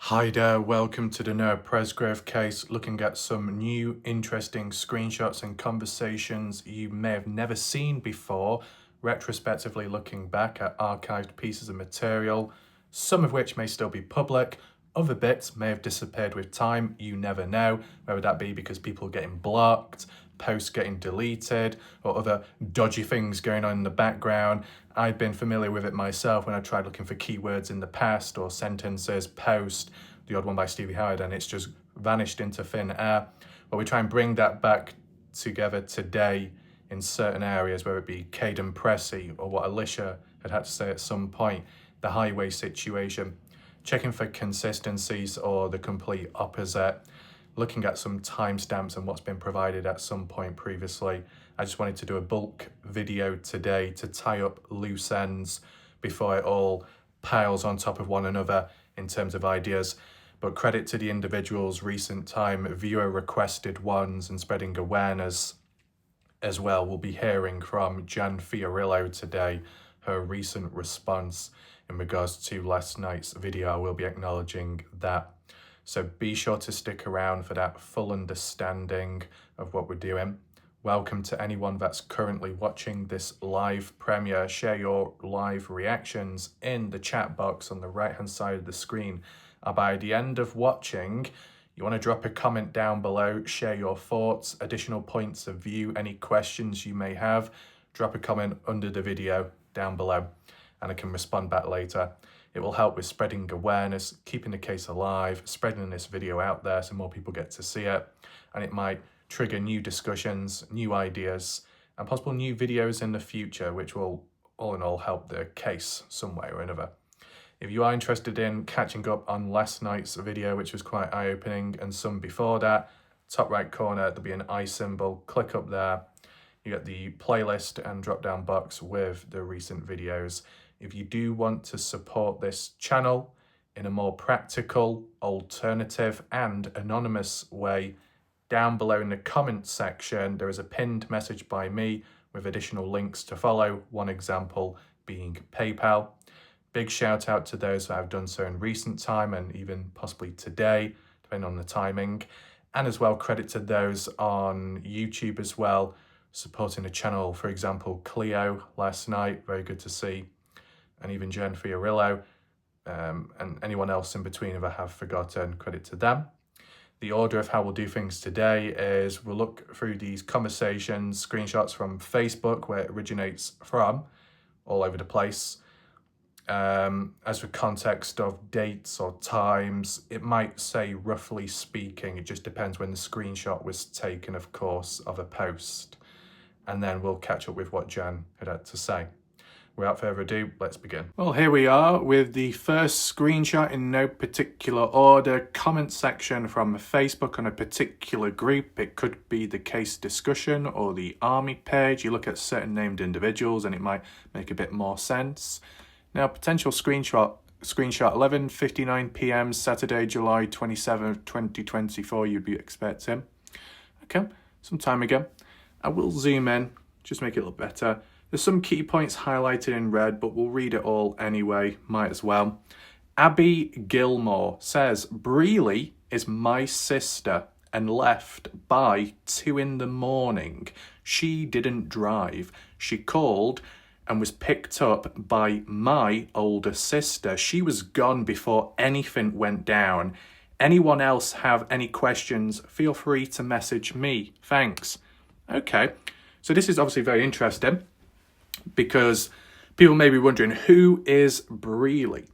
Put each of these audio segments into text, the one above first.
Hi there, welcome to the No Presgrave case, looking at some new interesting screenshots and conversations you may have never seen before, retrospectively looking back at archived pieces of material, some of which may still be public, other bits may have disappeared with time, you never know, whether that be because people are getting blocked, posts getting deleted, or other dodgy things going on in the background. I've been familiar with it myself when I tried looking for keywords in the past or sentences, post, the odd one by Stevie Howard, and it's just vanished into thin air. But we try and bring that back together today in certain areas, whether it be Kaden Pressy or what Elisha had to say at some point, the highway situation, checking for consistencies or the complete opposite, looking at some timestamps and what's been provided at some point previously. I just wanted to do a bulk video today to tie up loose ends before it all piles on top of one another in terms of ideas. But credit to the individuals, recent time viewer requested ones and spreading awareness as well. We'll be hearing from Jan Fiorillo today, her recent response in regards to last night's video. I will be acknowledging that. So be sure to stick around for that full understanding of what we're doing. Welcome to anyone that's currently watching this live premiere. Share your live reactions in the chat box on the right-hand side of the screen. By the end of watching, you want to drop a comment down below, share your thoughts, additional points of view, any questions you may have. Drop a comment under the video down below and I can respond back later. It will help with spreading awareness, keeping the case alive, spreading this video out there so more people get to see it. And it might trigger new discussions, new ideas, and possible new videos in the future, which will all in all help the case some way or another. If you are interested in catching up on last night's video, which was quite eye-opening, and some before that, top right corner, there'll be an I symbol. Click up there. You get the playlist and drop-down box with the recent videos. If you do want to support this channel in a more practical, alternative, and anonymous way, down below in the comments section, there is a pinned message by me with additional links to follow, one example being PayPal. Big shout out to those that have done so in recent time and even possibly today, depending on the timing. And as well, credit to those on YouTube as well, supporting the channel. For example, Cleo last night, very good to see. And even Jen Fiorillo, and anyone else in between if I have forgotten, credit to them. The order of how we'll do things today is we'll look through these conversations, screenshots from Facebook, where it originates from, all over the place. As for context of dates or times, it might say roughly speaking, it just depends when the screenshot was taken, of course, of a post. And then we'll catch up with what Jan had to say. Without further ado, let's begin. Well, here we are with the first screenshot in no particular order. Comment section from Facebook on a particular group. It could be the case discussion or the army page. You look at certain named individuals and it might make a bit more sense. Now, potential screenshot 11:59 p.m. Saturday, July 27th, 2024, you'd be expecting. Okay, some time ago. I will zoom in, just make it look better. There's some key points highlighted in red, but we'll read it all anyway, might as well. Abby Gilmore says, Breely is my sister and left by 2 a.m. She didn't drive. She called and was picked up by my older sister. She was gone before anything went down. Anyone else have any questions? Feel free to message me. Thanks. Okay, so this is obviously very interesting because people may be wondering, who is Breely?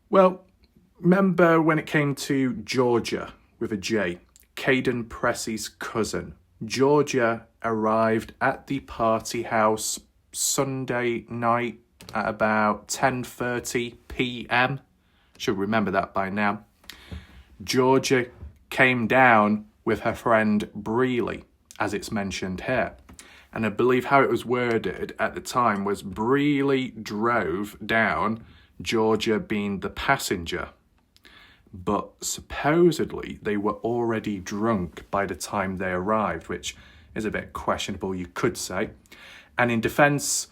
Well, remember when it came to Georgia with a J, Kaden Pressy's cousin. Georgia arrived at the party house Sunday night at about 10:30 p.m. Should remember that by now. Georgia came down with her friend Breely, as it's mentioned here. And I believe how it was worded at the time was Breely drove down, Georgia being the passenger. But supposedly they were already drunk by the time they arrived, which is a bit questionable, you could say. And in defense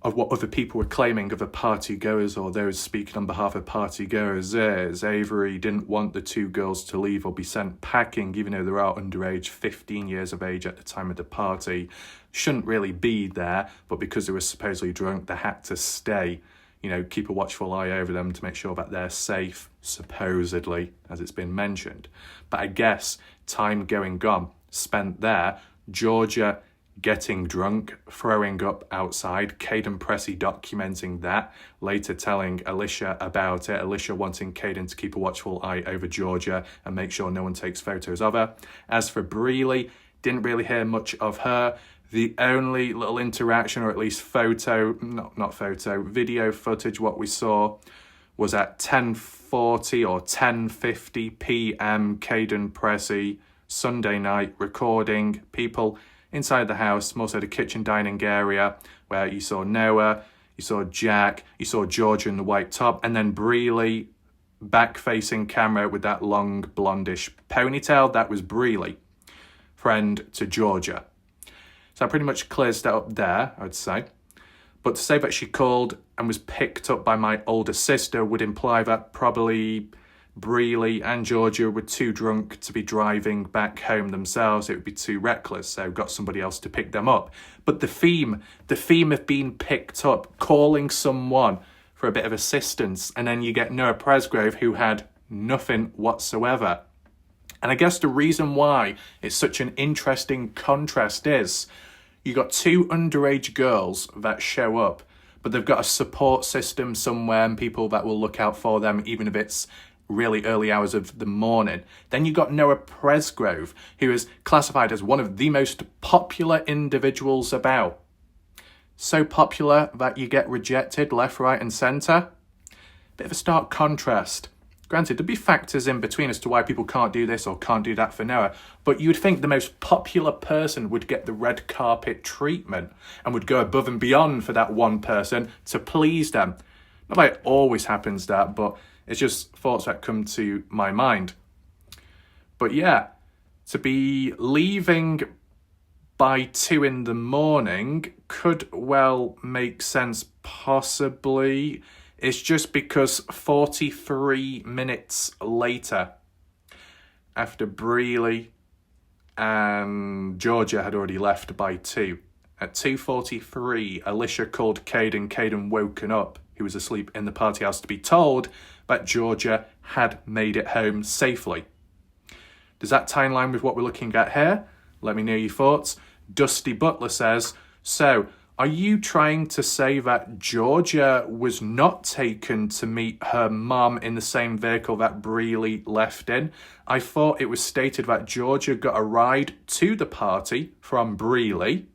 of what other people were claiming, other party goers or those speaking on behalf of party goers, is Avery didn't want the two girls to leave or be sent packing, even though they were underage, 15 years of age at the time of the party. Shouldn't really be there, but because they were supposedly drunk, they had to stay. You know, keep a watchful eye over them to make sure that they're safe, supposedly, as it's been mentioned. But I guess time going on, spent there, Georgia getting drunk, throwing up outside, Kaden Pressy documenting that, later telling Elisha about it, Elisha wanting Kaden to keep a watchful eye over Georgia and make sure no one takes photos of her. As for Breely, didn't really hear much of her. The only little interaction, or at least video footage, what we saw was at 10:40 or 10:50 p.m. Kaden Pressy, Sunday night, recording people inside the house, mostly the kitchen dining area, where you saw Noah, you saw Jack, you saw Georgia in the white top, and then Breely back-facing camera with that long blondish ponytail. That was Breely, friend to Georgia. So that pretty much clears that up there, I would say. But to say that she called and was picked up by my older sister would imply that probably Breely and Georgia were too drunk to be driving back home themselves. It would be too reckless, so got somebody else to pick them up. But the theme of being picked up, calling someone for a bit of assistance, and then you get Noah Presgrove, who had nothing whatsoever. And I guess the reason why it's such an interesting contrast is you got two underage girls that show up, but they've got a support system somewhere and people that will look out for them, even if it's really early hours of the morning. Then you got Noah Presgrove, who is classified as one of the most popular individuals about. So popular that you get rejected left, right and centre. Bit of a stark contrast. Granted, there'd be factors in between as to why people can't do this or can't do that for Noah, but you would think the most popular person would get the red carpet treatment and would go above and beyond for that one person to please them. Not that it always happens that, but it's just thoughts that come to my mind. But yeah, to be leaving by 2 a.m. could well make sense, possibly. It's just because 43 minutes later, after Breely and Georgia had already left by 2, at 2:43, Elisha called Kaden. Kaden woken up. He was asleep in the party house to be told that Georgia had made it home safely. Does that tie in line with what we're looking at here? Let me know your thoughts. Dusty Butler says, so are you trying to say that Georgia was not taken to meet her mum in the same vehicle that Breely left in? I thought it was stated that Georgia got a ride to the party from Breely.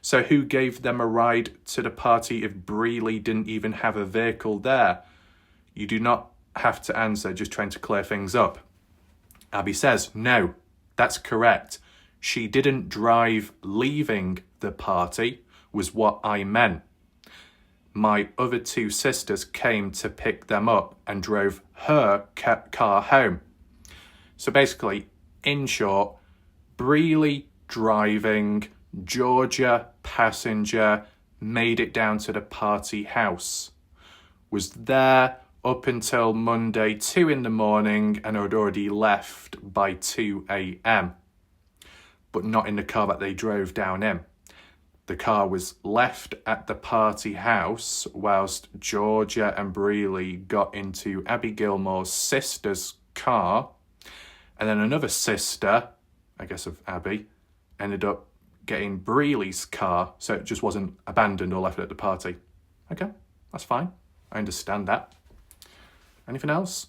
So who gave them a ride to the party if Breely didn't even have a vehicle there? You do not have to answer, just trying to clear things up. Abby says, no, that's correct. She didn't drive leaving the party, was what I meant. My other 2 sisters came to pick them up and drove her car home. So basically, in short, Breely driving, Georgia passenger, made it down to the party house. Was there up until Monday 2 a.m. and had already left by 2 a.m. But not in the car that they drove down in. The car was left at the party house whilst Georgia and Breely got into Abby Gilmore's sister's car, and then another sister, I guess of Abby, ended up getting Breely's car, so it just wasn't abandoned or left at the party. Okay, that's fine. I understand that. Anything else?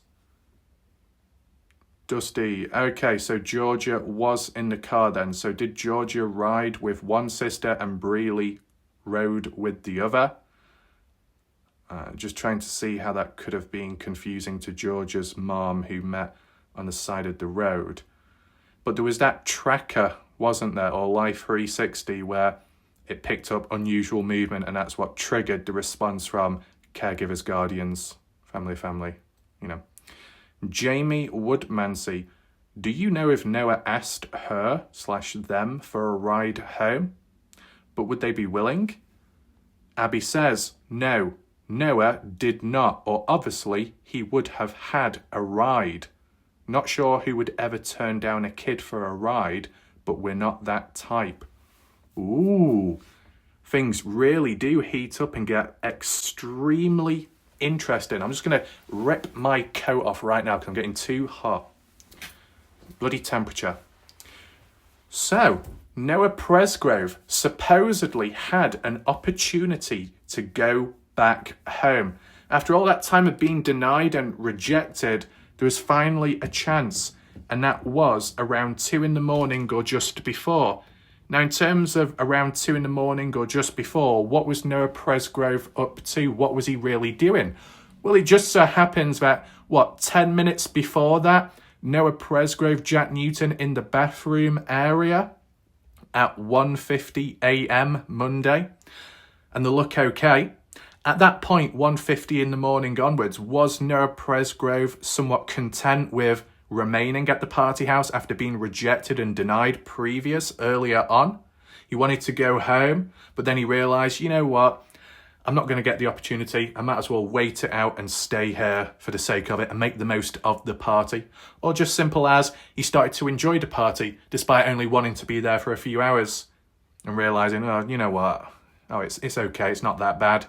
Dusty. Okay, so Georgia was in the car then. So did Georgia ride with one sister and Breely rode with the other? Just trying to see how that could have been confusing to Georgia's mom, who met on the side of the road. But there was that tracker, wasn't there, or Life 360, where it picked up unusual movement, and that's what triggered the response from caregivers, guardians, family, you know. Jamie Woodmansey, do you know if Noah asked her/them for a ride home? But would they be willing? Abby says, no, Noah did not, or obviously he would have had a ride. Not sure who would ever turn down a kid for a ride, but we're not that type. Ooh, things really do heat up and get extremely interesting. I'm just going to rip my coat off right now because I'm getting too hot. Bloody temperature. So, Noah Presgrove supposedly had an opportunity to go back home. After all that time of being denied and rejected, there was finally a chance, and that was around 2 a.m. or just before. Now, in terms of around 2 a.m. or just before, what was Noah Presgrove up to? What was he really doing? Well, it just so happens that, 10 minutes before that, Noah Presgrove, Jack Newton in the bathroom area at 1:50 a.m. Monday, and they look okay. At that point, 1:50 in the morning onwards, was Noah Presgrove somewhat content with remaining at the party house after being rejected and denied earlier on? He wanted to go home, but then he realised, you know what? I'm not going to get the opportunity. I might as well wait it out and stay here for the sake of it and make the most of the party. Or just simple as he started to enjoy the party despite only wanting to be there for a few hours and realising, oh, you know what? Oh, it's okay. It's not that bad.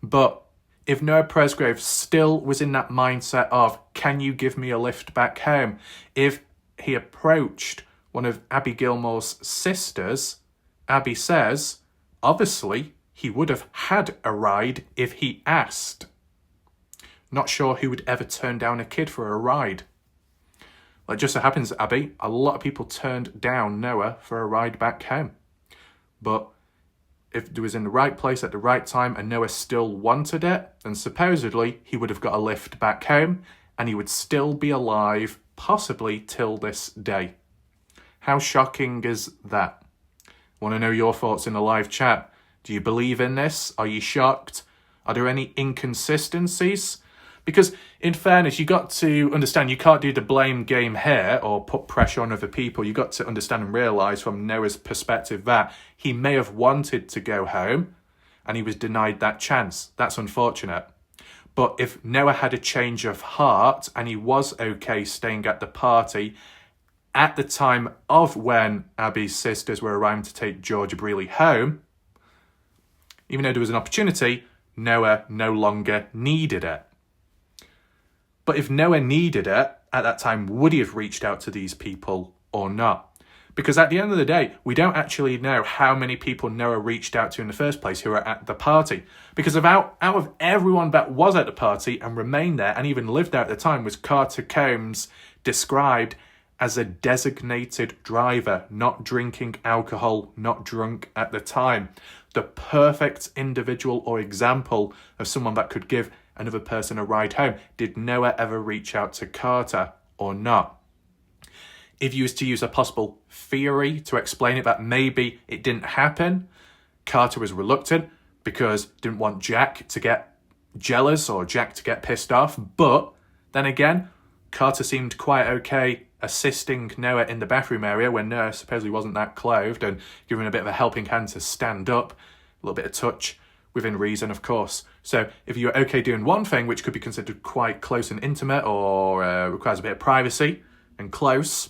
But if Noah Presgrove still was in that mindset of, can you give me a lift back home? If he approached one of Abby Gilmore's sisters, Abby says, obviously, he would have had a ride if he asked. Not sure who would ever turn down a kid for a ride. Well, it just so happens, Abby, a lot of people turned down Noah for a ride back home. But if it was in the right place at the right time and Noah still wanted it, then supposedly he would have got a lift back home and he would still be alive, possibly till this day. How shocking is that? Want to know your thoughts in the live chat? Do you believe in this? Are you shocked? Are there any inconsistencies? Because in fairness, you got to understand you can't do the blame game here or put pressure on other people. You got to understand and realise from Noah's perspective that he may have wanted to go home and he was denied that chance. That's unfortunate. But if Noah had a change of heart and he was okay staying at the party at the time of when Abby's sisters were arriving to take Georgia Brealey home, even though there was an opportunity, Noah no longer needed it. But if Noah needed it at that time, would he have reached out to these people or not? Because at the end of the day, we don't actually know how many people Noah reached out to in the first place who were at the party. Because out of everyone that was at the party and remained there and even lived there at the time was Carter Combs, described as a designated driver, not drinking alcohol, not drunk at the time. The perfect individual or example of someone that could give another person a ride home. Did Noah ever reach out to Carter or not? If you was to use a possible theory to explain it, that maybe it didn't happen, Carter was reluctant because didn't want Jack to get jealous or Jack to get pissed off. But then again, Carter seemed quite okay assisting Noah in the bathroom area when Noah supposedly wasn't that clothed and giving a bit of a helping hand to stand up, a little bit of touch within reason, of course. So if you're okay doing one thing which could be considered quite close and intimate or requires a bit of privacy and close,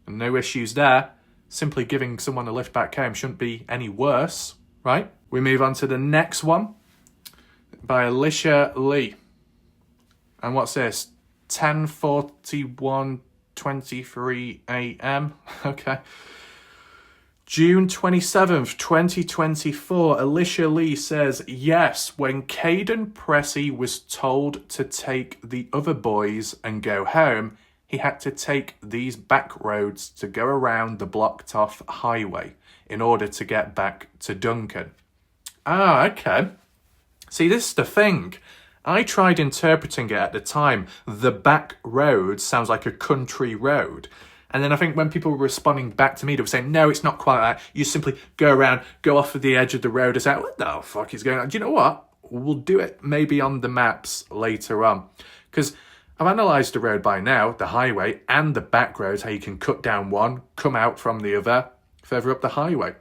and no issues there, simply giving someone a lift back home shouldn't be any worse, right? We move on to the next one by Elisha Lee. And what's this? 10:41:23 a.m. Okay. June 27th, 2024, Elisha Lee says, yes, when Kaden Pressy was told to take the other boys and go home, he had to take these back roads to go around the blocked off highway in order to get back to Duncan. Ah, okay. See, this is the thing. I tried interpreting it at the time. The back road sounds like a country road. And then I think when people were responding back to me, they were saying, no, it's not quite that. You simply go around, go off of the edge of the road and say, what the fuck is going on? Do you know what? We'll do it maybe on the maps later on. Because I've analysed the road by now, the highway and the back roads, how you can cut down one, come out from the other, further up the highway.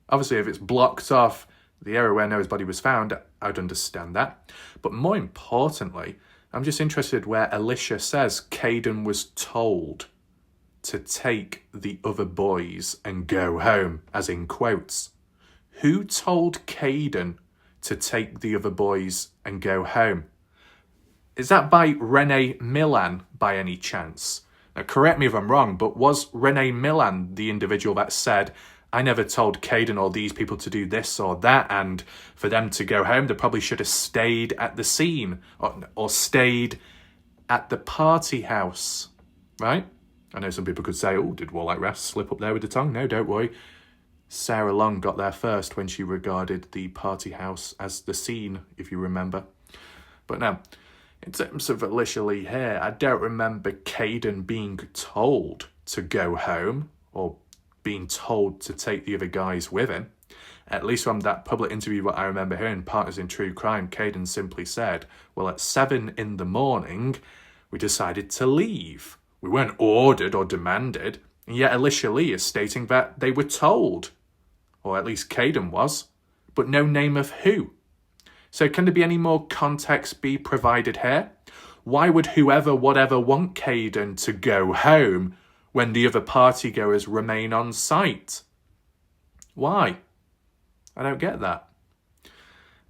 Obviously, if it's blocked off the area where Noah's body was found, I'd understand that. But more importantly, I'm just interested where Elisha says Kaden was told to take the other boys and go home, as in quotes. Who told Kaden to take the other boys and go home? Is that by Renee Milan by any chance? Now, correct me if I'm wrong, but was Renee Milan the individual that said, I never told Kaden or these people to do this or that, and for them to go home, they probably should have stayed at the scene or stayed at the party house, right? I know some people could say, oh, did Warlike Rest slip up there with the tongue? No, don't worry. Sarah Long got there first when she regarded the party house as the scene, if you remember. But now, in terms of Elisha Lee here, I don't remember Kaden being told to go home or being told to take the other guys with him. At least from that public interview what I remember hearing, Partners in True Crime, Kaden simply said, well, at 7 a.m, we decided to leave. We weren't ordered or demanded, and yet Elisha Lee is stating that they were told, or at least Kaden was, but no name of who. So can there be any more context be provided here? Why would whoever, whatever want Kaden to go home when the other partygoers remain on site? Why? I don't get that.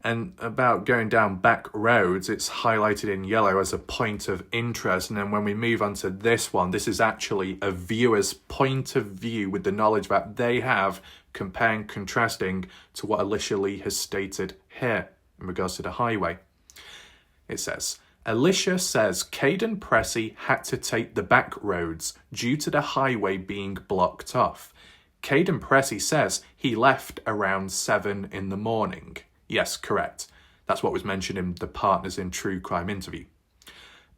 And about going down back roads, it's highlighted in yellow as a point of interest. And then when we move on to this one, this is actually a viewer's point of view with the knowledge that they have, comparing, contrasting to what Elisha Lee has stated here in regards to the highway. It says, Elisha says Kaden Pressy had to take the back roads due to the highway being blocked off. Kaden Pressy says he left around 7 a.m. Yes, correct. That's what was mentioned in the Partners in True Crime interview.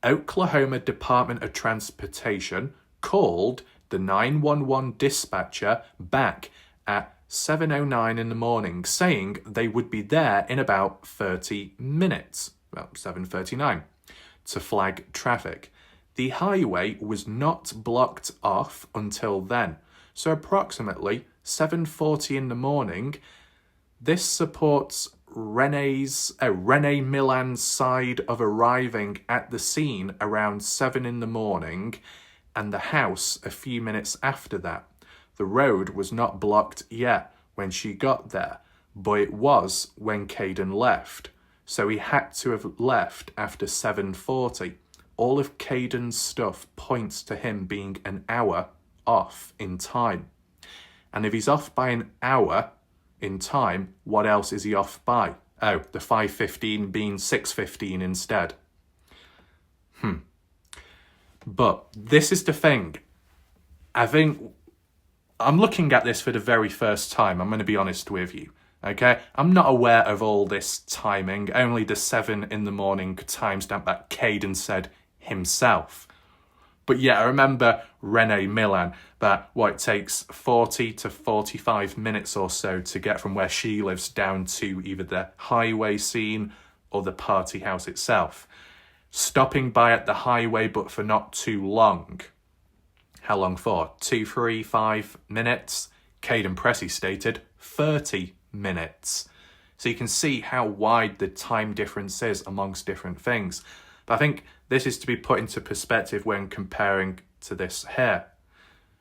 Oklahoma Department of Transportation called the 911 dispatcher back at 7:09 in the morning, saying they would be there in about 30 minutes, well, 7:39, to flag traffic. The highway was not blocked off until then, so approximately 7:40 in the morning. This supports Renee Milan's side of arriving at the scene around 7 in the morning, and the house a few minutes after that. The road was not blocked yet when she got there, but it was when Kaden left. So he had to have left after 7:40. All of Kaden's stuff points to him being an hour off in time. And if he's off by an hour in time, what else is he off by? Oh, the 5:15 being 6:15 instead. But this is the thing. I think I'm looking at this for the very first time. I'm going to be honest with you. Okay, I'm not aware of all this timing, only the 7 in the morning timestamp that Kaden said himself. But yeah, I remember Renee Milan, that it takes 40 to 45 minutes or so to get from where she lives down to either the highway scene or the party house itself. Stopping by at the highway, but for not too long. How long for? 2, 3, 5 minutes? Kaden Pressy stated 30 minutes. So you can see how wide the time difference is amongst different things. But I think this is to be put into perspective when comparing to this here.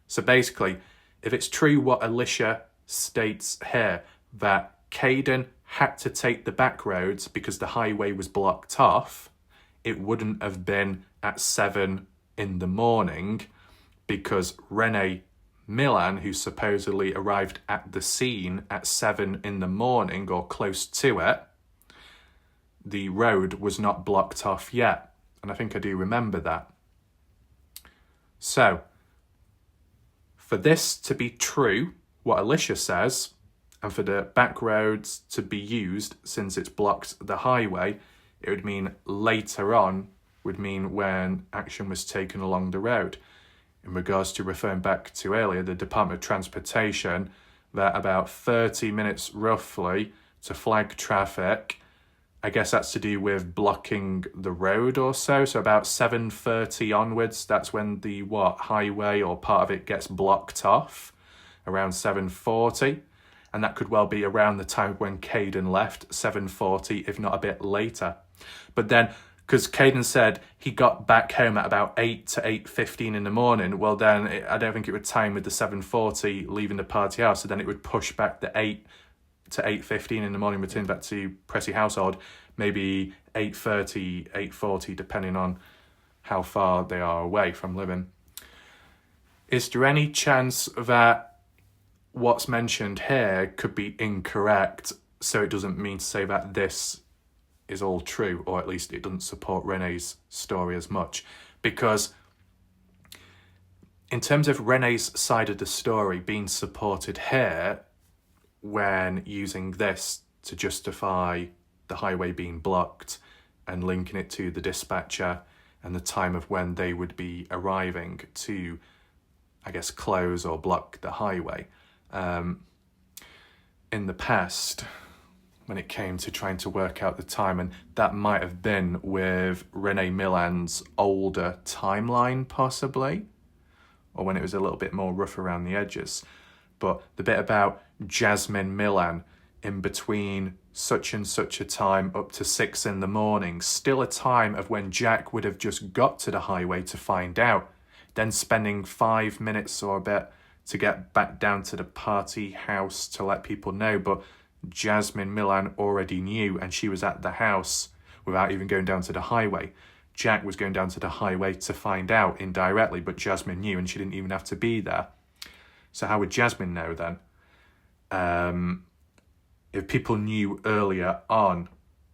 So basically, if it's true what Elisha states here, that Kaden had to take the back roads because the highway was blocked off, it wouldn't have been at 7 in the morning, because Renee Milan, who supposedly arrived at the scene at 7 in the morning or close to it, the road was not blocked off yet. And I think I do remember that. So, for this to be true, what Elisha says, and for the back roads to be used since it's blocked the highway, it would mean later on, would mean when action was taken along the road. In regards to referring back to earlier, the Department of Transportation, that about 30 minutes roughly to flag traffic. I guess that's to do with blocking the road or so. So about 7:30 onwards, that's when the highway or part of it gets blocked off, around 7:40. and that could well be around the time when Kaden left, 7:40, if not a bit later. But then, because Kaden said he got back home at about 8 to 8:15 in the morning, well then, I don't think it would time with the 7:40 leaving the party house, so then it would push back the 8 to 8:15 in the morning, return back to Pressy household, maybe 8:30, 8:40, depending on how far they are away from living. Is there any chance that what's mentioned here could be incorrect, so it doesn't mean to say that this is all true, or at least it doesn't support Renee's story as much? Because in terms of Renee's side of the story being supported here, when using this to justify the highway being blocked and linking it to the dispatcher and the time of when they would be arriving to, I guess, close or block the highway. In the past, when it came to trying to work out the time, and that might have been with Renee Millan's older timeline possibly, or when it was a little bit more rough around the edges. But the bit about Jasmine Millan in between such and such a time up to 6 in the morning, still a time of when Jack would have just got to the highway to find out, then spending 5 minutes or a bit to get back down to the party house to let people know. But Jasmine Millan already knew, and she was at the house without even going down to the highway. Jack was going down to the highway to find out indirectly, but Jasmine knew and she didn't even have to be there. So how would Jasmine know then? If people knew earlier on,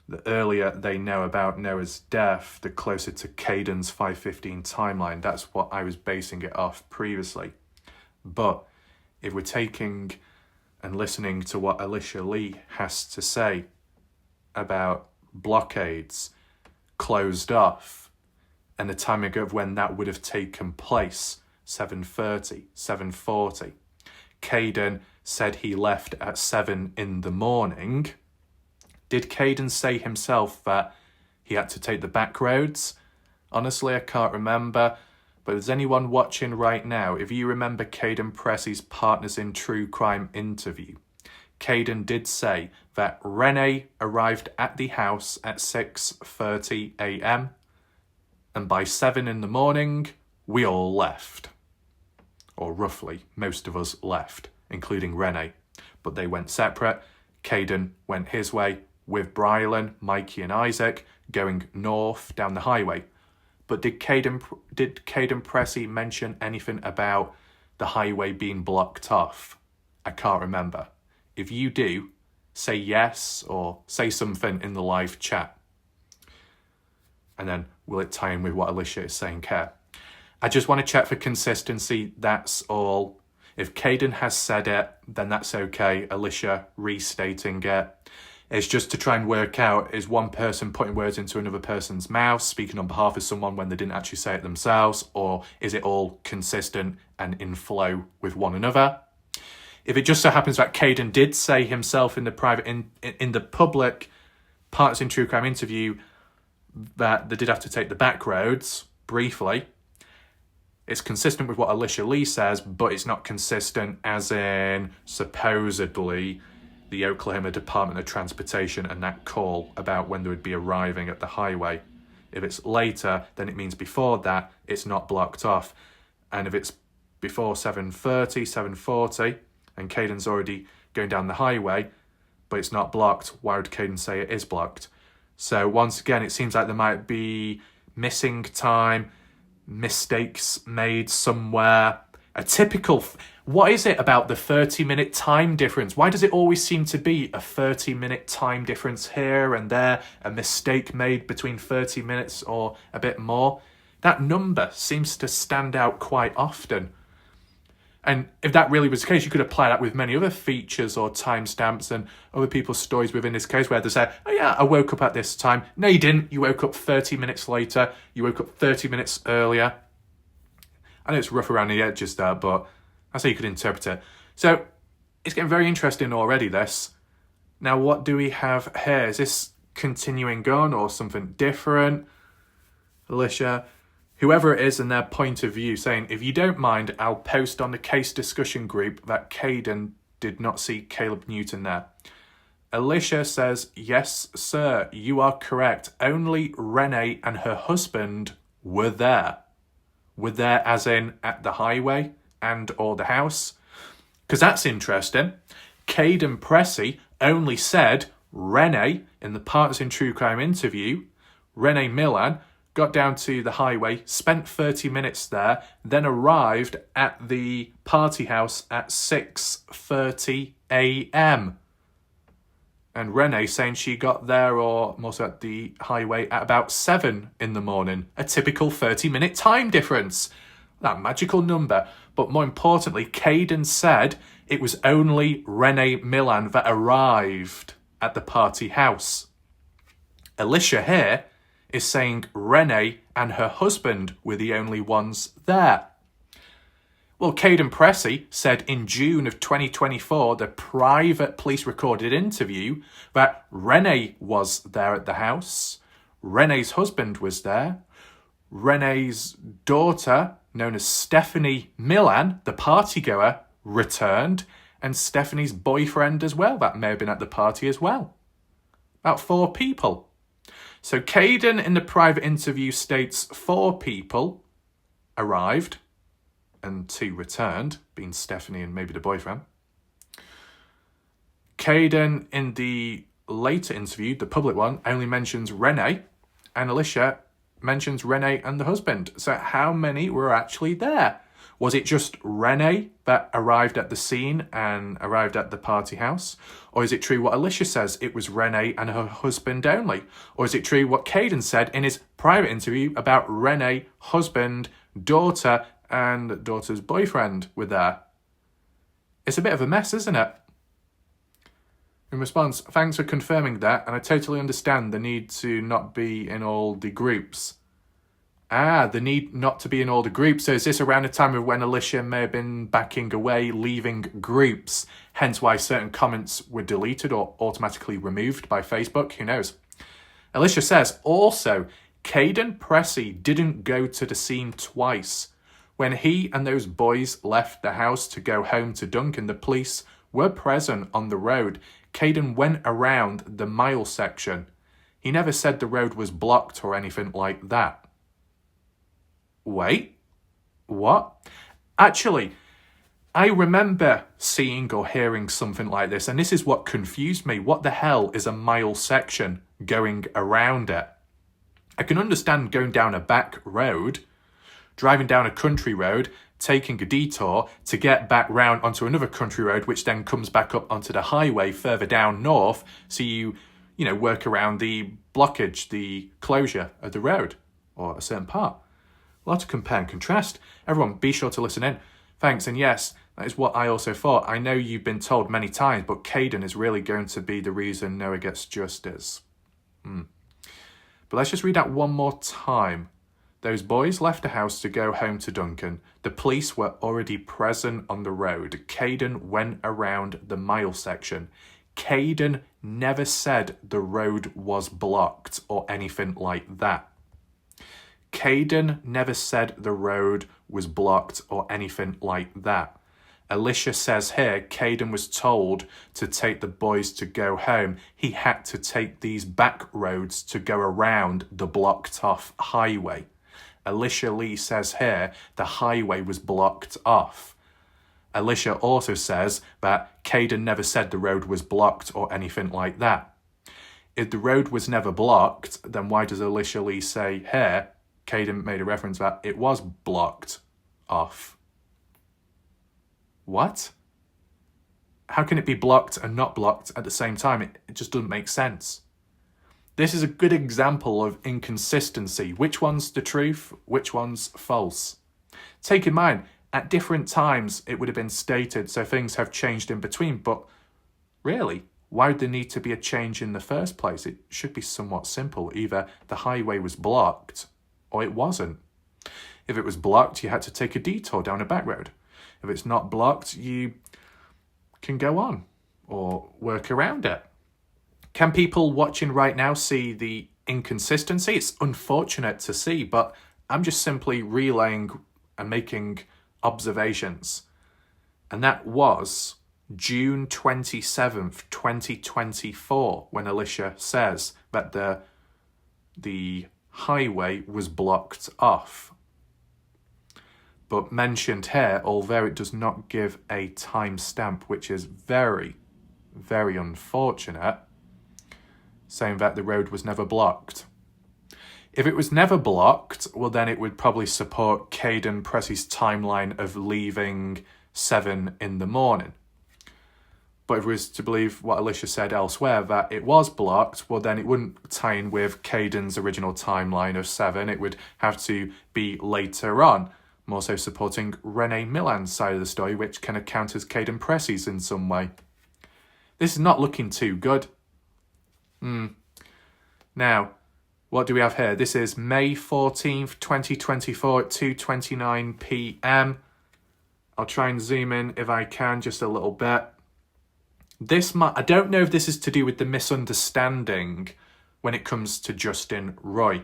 the earlier they know about Noah's death, the closer to Kaden's 5:15 timeline. That's what I was basing it off previously. But if we're taking and listening to what Elisha Lee has to say about blockades closed off and the timing of when that would have taken place, 7:30, 7:40. Kaden said he left at 7 in the morning. Did Kaden say himself that he had to take the back roads? Honestly, I can't remember. But is anyone watching right now, if you remember Kaden Pressy's Partners in True Crime interview, Kaden did say that Renee arrived at the house at 6:30 a.m. and by 7 in the morning, we all left. Or roughly, most of us left, including Renee. But they went separate. Kaden went his way with Brylan, Mikey and Isaac going north down the highway. But did Kaden Pressy mention anything about the highway being blocked off? I can't remember. If you do, say yes or say something in the live chat. And then will it tie in with what Elisha is saying here? I just want to check for consistency, that's all. If Kaden has said it, then that's okay. Elisha restating it. It's just to try and work out, is one person putting words into another person's mouth, speaking on behalf of someone when they didn't actually say it themselves, or is it all consistent and in flow with one another? If it just so happens that Kaden did say himself in the private, in the public Partners in True Crime interview that they did have to take the back roads, briefly, it's consistent with what Elisha Lee says, but it's not consistent as in supposedly the Oklahoma Department of Transportation and that call about when they would be arriving at the highway. If it's later, then it means before that, it's not blocked off. And if it's before 7:30, 7:40, and Kaden's already going down the highway, but it's not blocked, why would Kaden say it is blocked? So once again, it seems like there might be missing time, mistakes made somewhere. A typical... What is it about the 30-minute time difference? Why does it always seem to be a 30-minute time difference here and there? A mistake made between 30 minutes or a bit more? That number seems to stand out quite often. And if that really was the case, you could apply that with many other features or timestamps and other people's stories within this case where they say, oh yeah, I woke up at this time. No, you didn't. You woke up 30 minutes later. You woke up 30 minutes earlier. I know it's rough around the edges there, but that's how you could interpret it. So it's getting very interesting already, this. Now, what do we have here? Is this continuing on or something different? Elisha, whoever it is and their point of view, saying, if you don't mind, I'll post on the case discussion group that Kaden did not see Caleb Newton there. Elisha says, yes, sir, you are correct. Only Renee and her husband were there. Were there as in at the highway and or the house? Because that's interesting. Kaden Pressy only said Renee in the Partisan True Crime interview. Renee Millan got down to the highway, spent 30 minutes there, then arrived at the party house at 6:30 a.m. And Renee saying she got there, or most at the highway, at about 7 in the morning. A typical 30-minute time difference. That magical number. But more importantly, Kaden said it was only Renee Millan that arrived at the party house. Elisha here is saying Renee and her husband were the only ones there. Well, Kaden Pressy said in June of 2024, the private police recorded interview, that Renee was there at the house, Renee's husband was there, Renee's daughter, known as Stephanie Millan, the partygoer, returned, and Stephanie's boyfriend as well, that may have been at the party as well. About 4 people. So Kaden in the private interview states 4 people arrived and 2 returned, being Stephanie and maybe the boyfriend. Kaden in the later interview, the public one, only mentions Renee, and Elisha mentions Renee and the husband. So how many were actually there? Was it just Renee that arrived at the scene and arrived at the party house? Or is it true what Elisha says, it was Renee and her husband only? Or is it true what Kaden said in his private interview about Renee, husband, daughter, and daughter's boyfriend were there? It's a bit of a mess, isn't it? In response, thanks for confirming that, and I totally understand the need to not be in all the groups. The need not to be in all the groups. So is this around the time of when Elisha may have been backing away, leaving groups, hence why certain comments were deleted or automatically removed by Facebook? Who knows? Elisha says, also, Kaden Pressy didn't go to the scene twice. When he and those boys left the house to go home to Duncan, the police were present on the road. Kaden went around the mile section. He never said the road was blocked or anything like that. Wait, what? Actually, I remember seeing or hearing something like this, and this is what confused me. What the hell is a mile section going around it? I can understand going down a back road, driving down a country road, taking a detour to get back round onto another country road, which then comes back up onto the highway further down north, so you work around the blockage, the closure of the road, or a certain part. A lot to compare and contrast. Everyone, be sure to listen in. Thanks, and yes, that is what I also thought. I know you've been told many times, but Kaden is really going to be the reason Noah gets justice. But let's just read that one more time. Those boys left the house to go home to Duncan. The police were already present on the road. Kaden went around the mile section. Kaden never said the road was blocked or anything like that. Kaden never said the road was blocked or anything like that. Elisha says here, Kaden was told to take the boys to go home. He had to take these back roads to go around the blocked off highway. Elisha Lee says here the highway was blocked off. Elisha also says that Kaden never said the road was blocked or anything like that. If the road was never blocked, then why does Elisha Lee say here, Kaden made a reference that it was blocked off? What? How can it be blocked and not blocked at the same time? It just doesn't make sense. This is a good example of inconsistency. Which one's the truth? Which one's false? Take in mind, at different times it would have been stated, so things have changed in between, but really, why would there need to be a change in the first place? It should be somewhat simple. Either the highway was blocked or it wasn't. If it was blocked, you had to take a detour down a back road. If it's not blocked, you can go on or work around it. Can people watching right now see the inconsistency? It's unfortunate to see, but I'm just simply relaying and making observations. And that was June 27th, 2024, when Elisha says that the highway was blocked off. But mentioned here, although it does not give a timestamp, which is very, very unfortunate, saying that the road was never blocked. If it was never blocked, well then it would probably support Kaden Pressy's timeline of leaving 7 in the morning. But if we was to believe what Elisha said elsewhere, that it was blocked, well then it wouldn't tie in with Kaden's original timeline of 7. It would have to be later on, more so supporting Renee Milland's side of the story, which can account as Kaden Pressy's in some way. This is not looking too good. Now, what do we have here? This is May 14th, 2024 at 2:29 p.m. I'll try and zoom in if I can just a little bit. I don't know if this is to do with the misunderstanding when it comes to Justin Roy,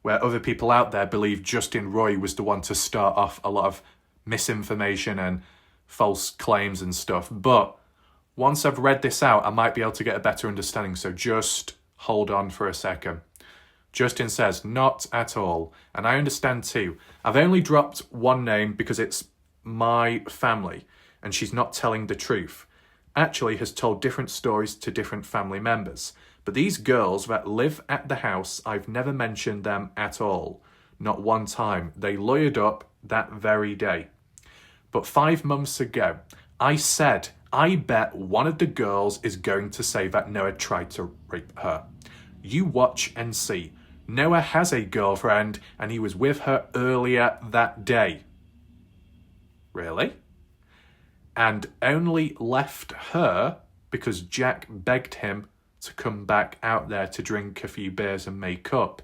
where other people out there believe Justin Roy was the one to start off a lot of misinformation and false claims and stuff. But once I've read this out, I might be able to get a better understanding. So just hold on for a second. Justin says, not at all. And I understand too. I've only dropped one name because it's my family and she's not telling the truth. Actually has told different stories to different family members. But these girls that live at the house, I've never mentioned them at all. Not one time. They lawyered up that very day. But 5 months ago, I said, I bet one of the girls is going to say that Noah tried to rape her. You watch and see. Noah has a girlfriend and he was with her earlier that day. Really? And only left her because Jack begged him to come back out there to drink a few beers and make up.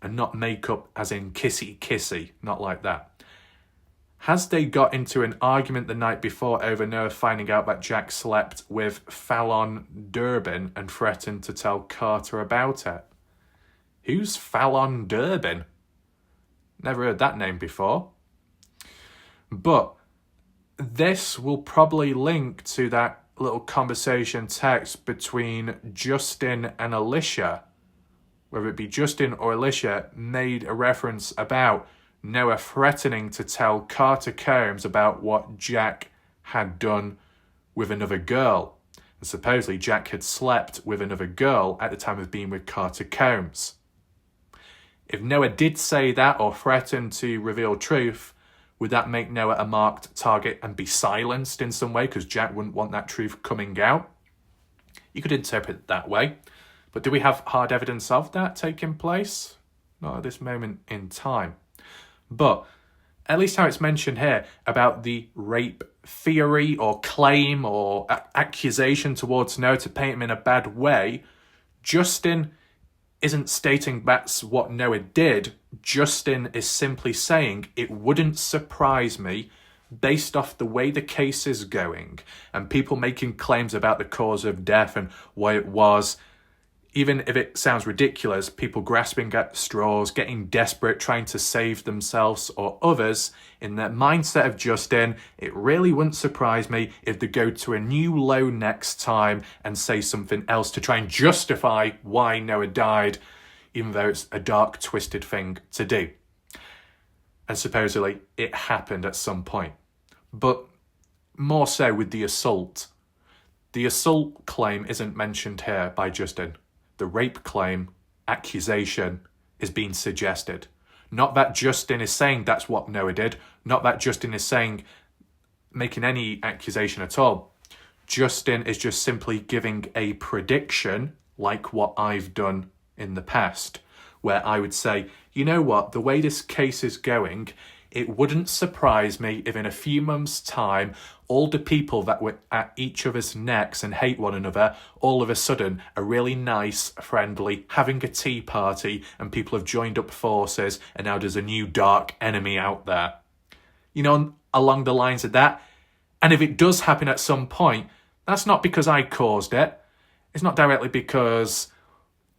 And not make up as in kissy, not like that. Has they got into an argument the night before over Noah finding out that Jack slept with Fallon Durbin and threatened to tell Carter about it? Who's Fallon Durbin? Never heard that name before. But this will probably link to that little conversation text between Justin and Elisha. Whether it be Justin or Elisha made a reference about Noah threatening to tell Carter Combs about what Jack had done with another girl. And supposedly Jack had slept with another girl at the time of being with Carter Combs. If Noah did say that or threaten to reveal truth, would that make Noah a marked target and be silenced in some way because Jack wouldn't want that truth coming out? You could interpret it that way. But do we have hard evidence of that taking place? Not at this moment in time. But at least how it's mentioned here about the rape theory or claim or accusation towards Noah to paint him in a bad way, Justin isn't stating that's what Noah did. Justin is simply saying it wouldn't surprise me based off the way the case is going and people making claims about the cause of death and why it was. Even if it sounds ridiculous, people grasping at straws, getting desperate, trying to save themselves or others, in the mindset of Justin, it really wouldn't surprise me if they go to a new low next time and say something else to try and justify why Noah died, even though it's a dark, twisted thing to do. And supposedly it happened at some point. But more so with the assault. The assault claim isn't mentioned here by Justin. The rape claim, accusation, is being suggested. Not that Justin is saying that's what Noah did. Not that Justin is saying, making any accusation at all. Justin is just simply giving a prediction, like what I've done in the past, where I would say, you know what, the way this case is going, it wouldn't surprise me if in a few months' time, all the people that were at each other's necks and hate one another, all of a sudden are really nice, friendly, having a tea party, and people have joined up forces, and now there's a new dark enemy out there. You know, along the lines of that. And if it does happen at some point, that's not because I caused it. It's not directly because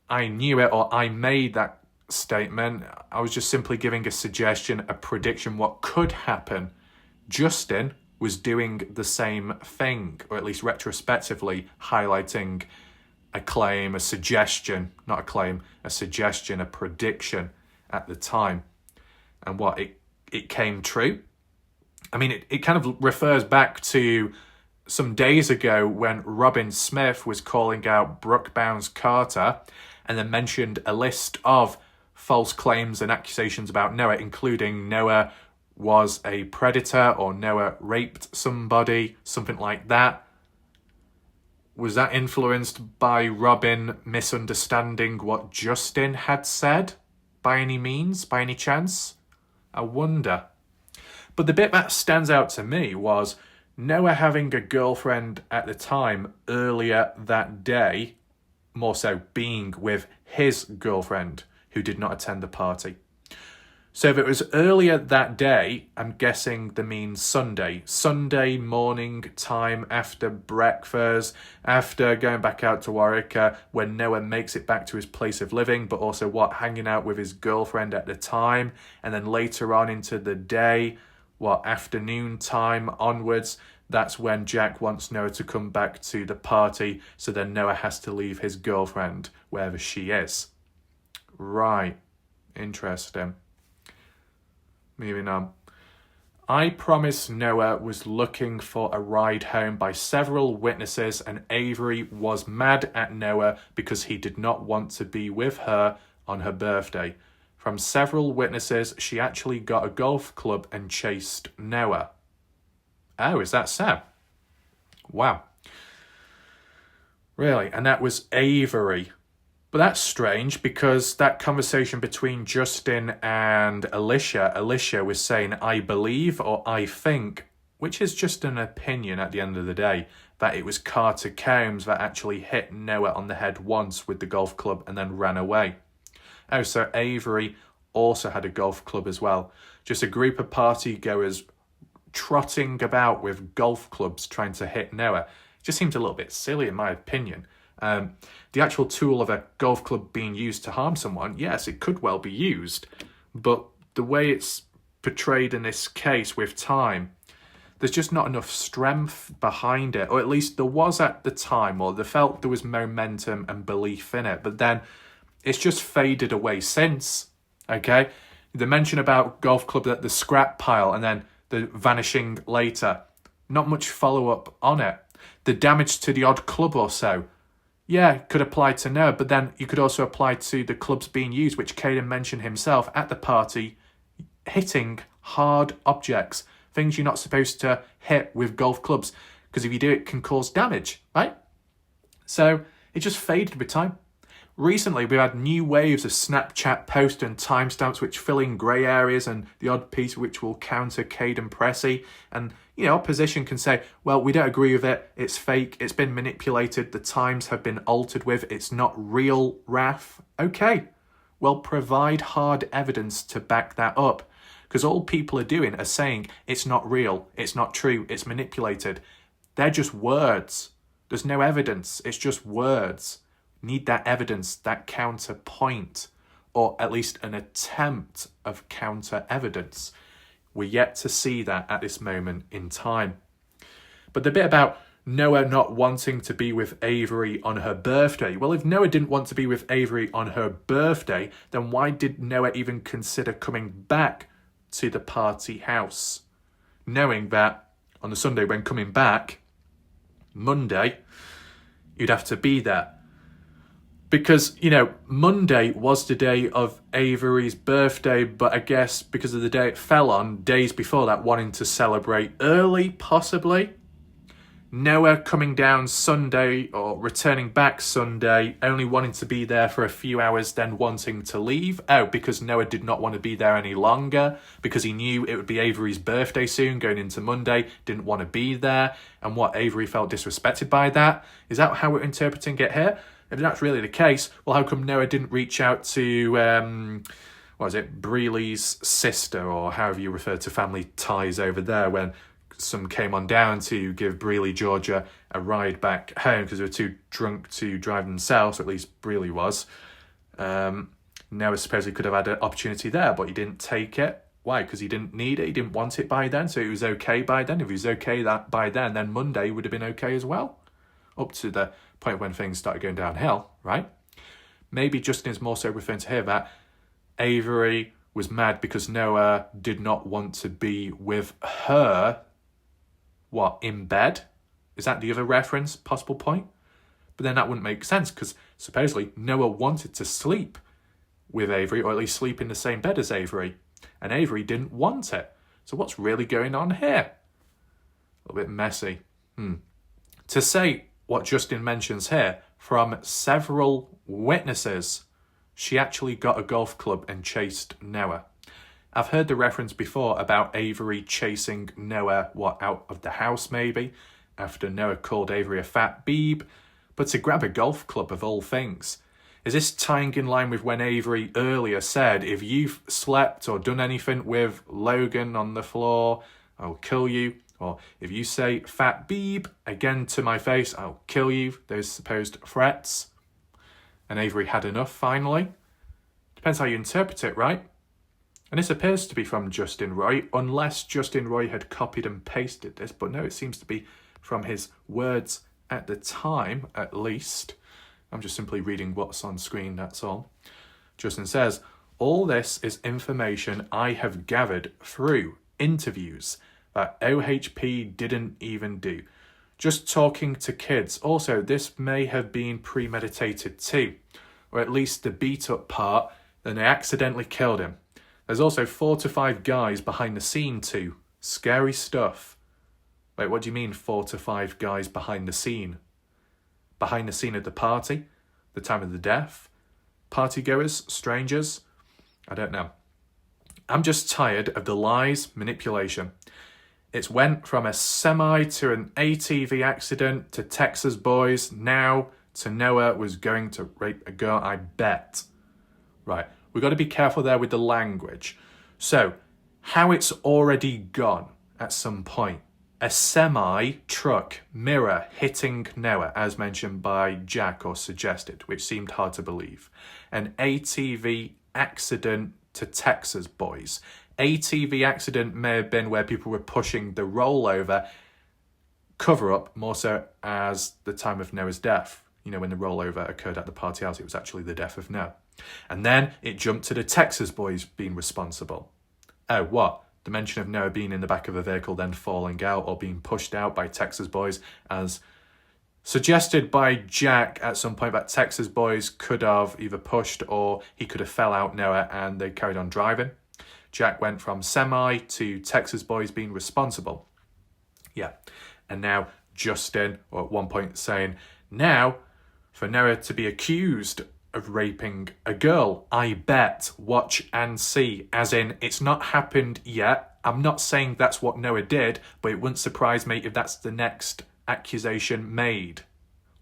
I knew it or I made that statement. I was just simply giving a suggestion, a prediction, what could happen. Justin was doing the same thing, or at least retrospectively highlighting a claim, a suggestion, not a claim, a suggestion, a prediction at the time. And what, it came true? I mean, it kind of refers back to some days ago when Robin Smith was calling out Brooke Bounds-Carter and then mentioned a list of false claims and accusations about Noah, including Noah was a predator or Noah raped somebody, something like that. Was that influenced by Robin misunderstanding what Justin had said by any means, by any chance? I wonder. But the bit that stands out to me was Noah having a girlfriend at the time earlier that day, more so being with his girlfriend who did not attend the party. So if it was earlier that day, I'm guessing that means Sunday morning time after breakfast, after going back out to Waurika, when Noah makes it back to his place of living, but also hanging out with his girlfriend at the time, and then later on into the day, afternoon time onwards, that's when Jack wants Noah to come back to the party, so then Noah has to leave his girlfriend, wherever she is. Right. Interesting. Moving on. I promise Noah was looking for a ride home by several witnesses, and Avery was mad at Noah because he did not want to be with her on her birthday. From several witnesses, she actually got a golf club and chased Noah. Oh, is that so? Wow. Really? And that was Avery. But that's strange because that conversation between Justin and Elisha was saying, I believe or I think, which is just an opinion at the end of the day, that it was Carter Combs that actually hit Noah on the head once with the golf club and then ran away. Oh, so Avery also had a golf club as well. Just a group of party goers trotting about with golf clubs trying to hit Noah. It just seems a little bit silly in my opinion. The actual tool of a golf club being used to harm someone, yes, it could well be used, but the way it's portrayed in this case with time, there's just not enough strength behind it, or at least there was at the time, or they felt there was momentum and belief in it, but then it's just faded away since, okay? The mention about golf club at the scrap pile and then the vanishing later, not much follow-up on it. The damage to the odd club or so, yeah, could apply to Noah, but then you could also apply to the clubs being used, which Kaden mentioned himself at the party, hitting hard objects, things you're not supposed to hit with golf clubs, because if you do, it can cause damage, right? So it just faded with time. Recently, we've had new waves of Snapchat posts and timestamps which fill in grey areas and the odd piece which will counter Kaden Pressy. And, opposition can say, well, we don't agree with it, it's fake, it's been manipulated, the times have been altered with, it's not real, Raf. Okay, well, provide hard evidence to back that up. Because all people are doing are saying it's not real, it's not true, it's manipulated. They're just words. There's no evidence, it's just words. Need that evidence, that counterpoint, or at least an attempt of counter evidence. We're yet to see that at this moment in time. But the bit about Noah not wanting to be with Avery on her birthday, well, if Noah didn't want to be with Avery on her birthday, then why did Noah even consider coming back to the party house? Knowing that on the Sunday when coming back, Monday, you'd have to be there. Because, Monday was the day of Avery's birthday, but I guess because of the day it fell on, days before that, wanting to celebrate early, possibly. Noah coming down Sunday, or returning back Sunday, only wanting to be there for a few hours, then wanting to leave. Oh, because Noah did not want to be there any longer, because he knew it would be Avery's birthday soon, going into Monday, didn't want to be there, and Avery felt disrespected by that. Is that how we're interpreting it here? If that's really the case, well, how come Noah didn't reach out to, Breely's sister, or however you refer to family ties over there, when some came on down to give Breely, Georgia, a ride back home because they were too drunk to drive themselves, or at least Breely was. Noah supposedly could have had an opportunity there, but he didn't take it. Why? Because he didn't need it. He didn't want it by then. So it was okay by then. If he was okay by then Monday would have been okay as well. Up to the point when things started going downhill, right? Maybe Justin is more so referring to here that Avery was mad because Noah did not want to be with her, in bed? Is that the other reference, possible point? But then that wouldn't make sense because supposedly Noah wanted to sleep with Avery, or at least sleep in the same bed as Avery. And Avery didn't want it. So what's really going on here? A little bit messy. To say what Justin mentions here, from several witnesses, she actually got a golf club and chased Noah. I've heard the reference before about Avery chasing Noah, out of the house maybe, after Noah called Avery a fat beeb. But to grab a golf club of all things, is this tying in line with when Avery earlier said, if you've slept or done anything with Logan on the floor, I'll kill you? Or if you say fat beeb again to my face, I'll kill you, those supposed threats. And Avery had enough finally. Depends how you interpret it, right? And this appears to be from Justin Roy, unless Justin Roy had copied and pasted this, but no, it seems to be from his words at the time, at least. I'm just simply reading what's on screen, that's all. Justin says, all this is information I have gathered through interviews that OHP didn't even do. Just talking to kids. Also, this may have been premeditated too, or at least the beat up part, then they accidentally killed him. There's also 4 to 5 guys behind the scene too. Scary stuff. Wait, what do you mean 4 to 5 guys behind the scene? Behind the scene at the party? The time of the death? Partygoers? Strangers? I don't know. I'm just tired of the lies, manipulation. It's went from a semi to an ATV accident to Texas boys, now to Noah was going to rape a girl, I bet. Right, we've got to be careful there with the language. So, how it's already gone at some point. A semi-truck mirror hitting Noah, as mentioned by Jack or suggested, which seemed hard to believe. An ATV accident to Texas boys. ATV accident may have been where people were pushing the rollover, cover up more so as the time of Noah's death. You know, when the rollover occurred at the party house, it was actually the death of Noah. And then it jumped to the Texas boys being responsible. Oh, what? The mention of Noah being in the back of a vehicle, then falling out or being pushed out by Texas boys, as suggested by Jack at some point that Texas boys could have either pushed or he could have fell out Noah and they carried on driving. Jack went from semi to Texas boys being responsible. Yeah. And now Justin, or at one point saying, now for Noah to be accused of raping a girl, I bet, watch and see, as in it's not happened yet. I'm not saying that's what Noah did, but it wouldn't surprise me if that's the next accusation made.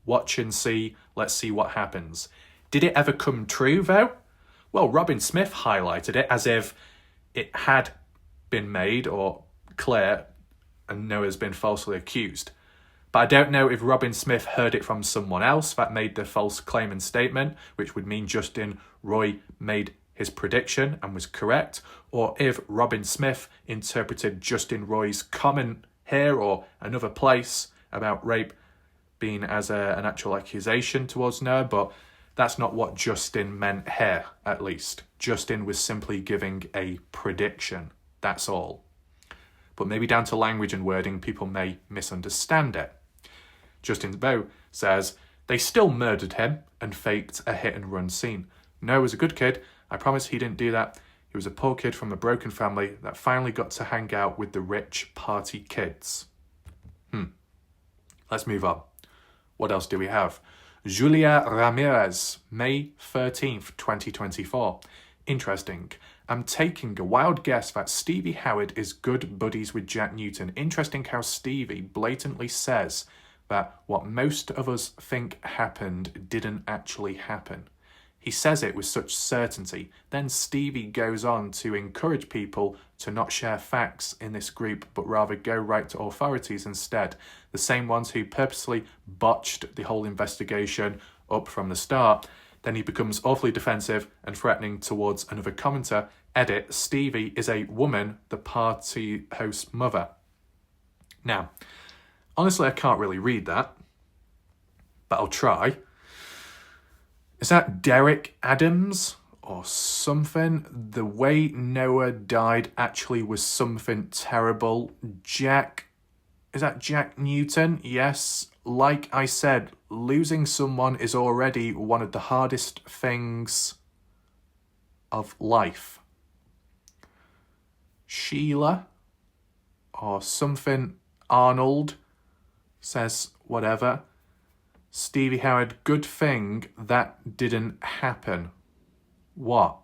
Watch and see, let's see what happens. Did it ever come true though? Well, Robin Smith highlighted it as if it had been made or clear and Noah's been falsely accused. But I don't know if Robin Smith heard it from someone else that made the false claim and statement, which would mean Justin Roy made his prediction and was correct, or if Robin Smith interpreted Justin Roy's comment here or another place about rape being as an actual accusation towards Noah, but that's not what Justin meant here, at least. Justin was simply giving a prediction, that's all. But maybe down to language and wording, people may misunderstand it. Justin though says, they still murdered him and faked a hit and run scene. Noah was a good kid. I promise he didn't do that. He was a poor kid from a broken family that finally got to hang out with the rich party kids. Let's move on. What else do we have? Julia Ramirez, May 13th, 2024. Interesting. I'm taking a wild guess that Stevie Howard is good buddies with Jack Newton. Interesting how Stevie blatantly says that what most of us think happened didn't actually happen. He says it with such certainty. Then Stevie goes on to encourage people to not share facts in this group, but rather go right to authorities instead. The same ones who purposely botched the whole investigation up from the start. Then he becomes awfully defensive and threatening towards another commenter, Edit, Stevie is a woman, the party host's mother. Now, honestly, I can't really read that, but I'll try. Is that Derek Adams or something? The way Noah died actually was something terrible. Is that Jack Newton? Yes. Like I said, losing someone is already one of the hardest things of life. Sheila or something Arnold says whatever. Stevie Howard, good thing that didn't happen. What?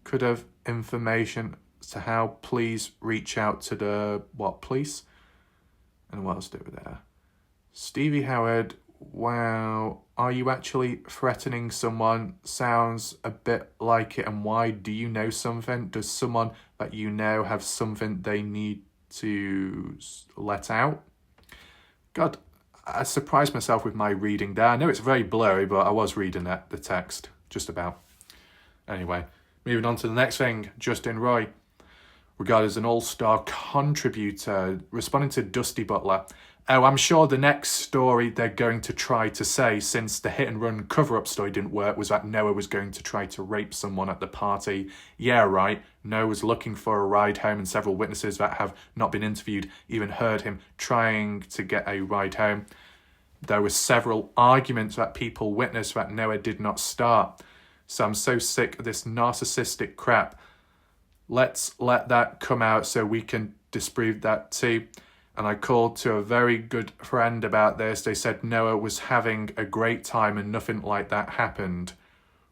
Could have information to how, please reach out to the, what, police? And what else do we there? Stevie Howard, wow, are you actually threatening someone? Sounds a bit like it. And why? Do you know something? Does someone that you know have something they need to let out? God, I surprised myself with my reading there. I know it's very blurry, but I was reading the text, just about. Anyway, moving on to the next thing. Justin Roy, regarded as an all-star contributor, responding to Dusty Butler. Oh, I'm sure the next story they're going to try to say, since the hit-and-run cover-up story didn't work, was that Noah was going to try to rape someone at the party. Yeah, right. Noah was looking for a ride home, and several witnesses that have not been interviewed even heard him trying to get a ride home. There were several arguments that people witnessed that Noah did not start. So I'm so sick of this narcissistic crap. Let's let that come out so we can disprove that too. And I called to a very good friend about this. They said Noah was having a great time and nothing like that happened.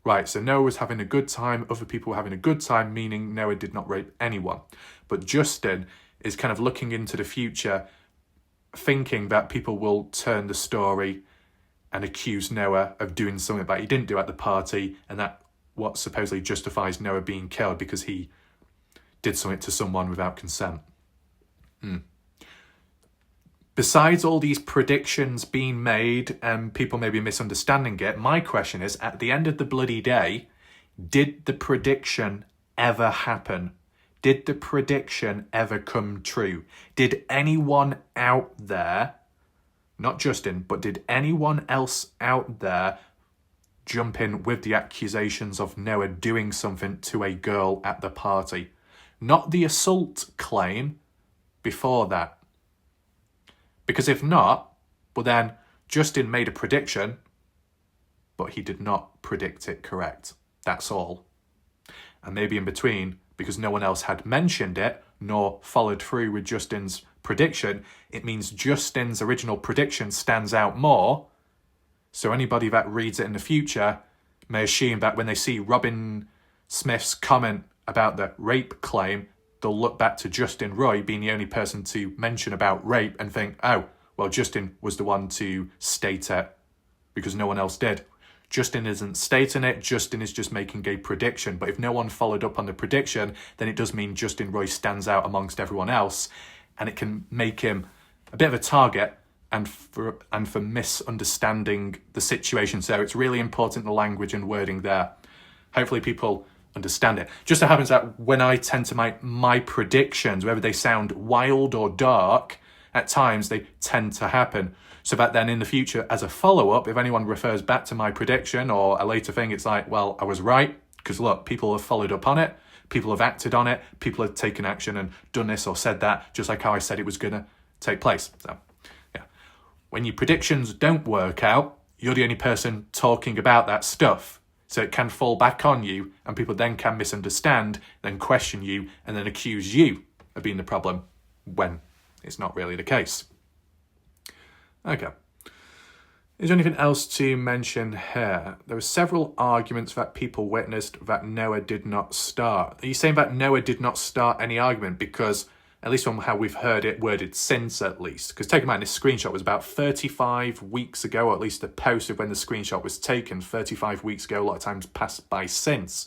Right, so Noah was having a good time, other people were having a good time, meaning Noah did not rape anyone. But Justin is kind of looking into the future, thinking that people will turn the story and accuse Noah of doing something that he didn't do at the party, and that what supposedly justifies Noah being killed because he did something to someone without consent. Besides all these predictions being made and people maybe misunderstanding it, my question is, at the end of the bloody day, did the prediction ever happen? Did the prediction ever come true? Did anyone out there, not Justin, but did anyone else out there jump in with the accusations of Noah doing something to a girl at the party? Not the assault claim, before that. Because if not, well then, Justin made a prediction, but he did not predict it correct. That's all. And maybe in between, because no one else had mentioned it, nor followed through with Justin's prediction, it means Justin's original prediction stands out more. So anybody that reads it in the future may assume that when they see Robin Smith's comment about the rape claim, they'll look back to Justin Roy being the only person to mention about rape and think, oh, well, Justin was the one to state it because no one else did. Justin isn't stating it, Justin is just making a prediction. But if no one followed up on the prediction, then it does mean Justin Roy stands out amongst everyone else, and it can make him a bit of a target and for misunderstanding the situation. So it's really important, the language and wording there. Hopefully people understand it. Just so happens that when I tend to make my predictions, whether they sound wild or dark, at times they tend to happen. So that then in the future, as a follow-up, if anyone refers back to my prediction or a later thing, it's like, well, I was right, because look, people have followed up on it, people have acted on it, people have taken action and done this or said that, just like how I said it was going to take place. So, yeah. When your predictions don't work out, you're the only person talking about that stuff. So it can fall back on you, and people then can misunderstand, then question you, and then accuse you of being the problem when it's not really the case. Okay. Is there anything else to mention here? There were several arguments that people witnessed that Noah did not start. Are you saying that Noah did not start any argument? Because, at least from how we've heard it worded since at least, because take in mind this screenshot was about 35 weeks ago, or at least the post of when the screenshot was taken 35 weeks ago, a lot of times passed by since,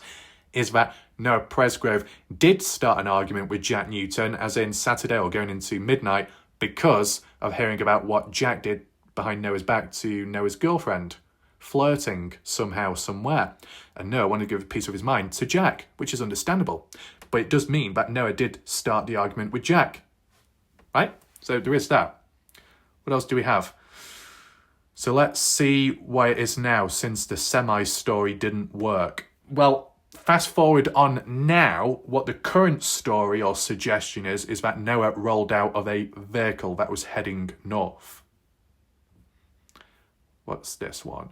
is that Noah Presgrove did start an argument with Jack Newton, as in Saturday or going into midnight, because of hearing about what Jack did behind Noah's back to Noah's girlfriend flirting somehow, somewhere. And Noah wanted to give a piece of his mind to Jack, which is understandable. But it does mean that Noah did start the argument with Jack, right? So there is that. What else do we have? So let's see why it is now, since the semi-story didn't work. Well, fast forward on now, what the current story or suggestion is that Noah rolled out of a vehicle that was heading north. What's this one?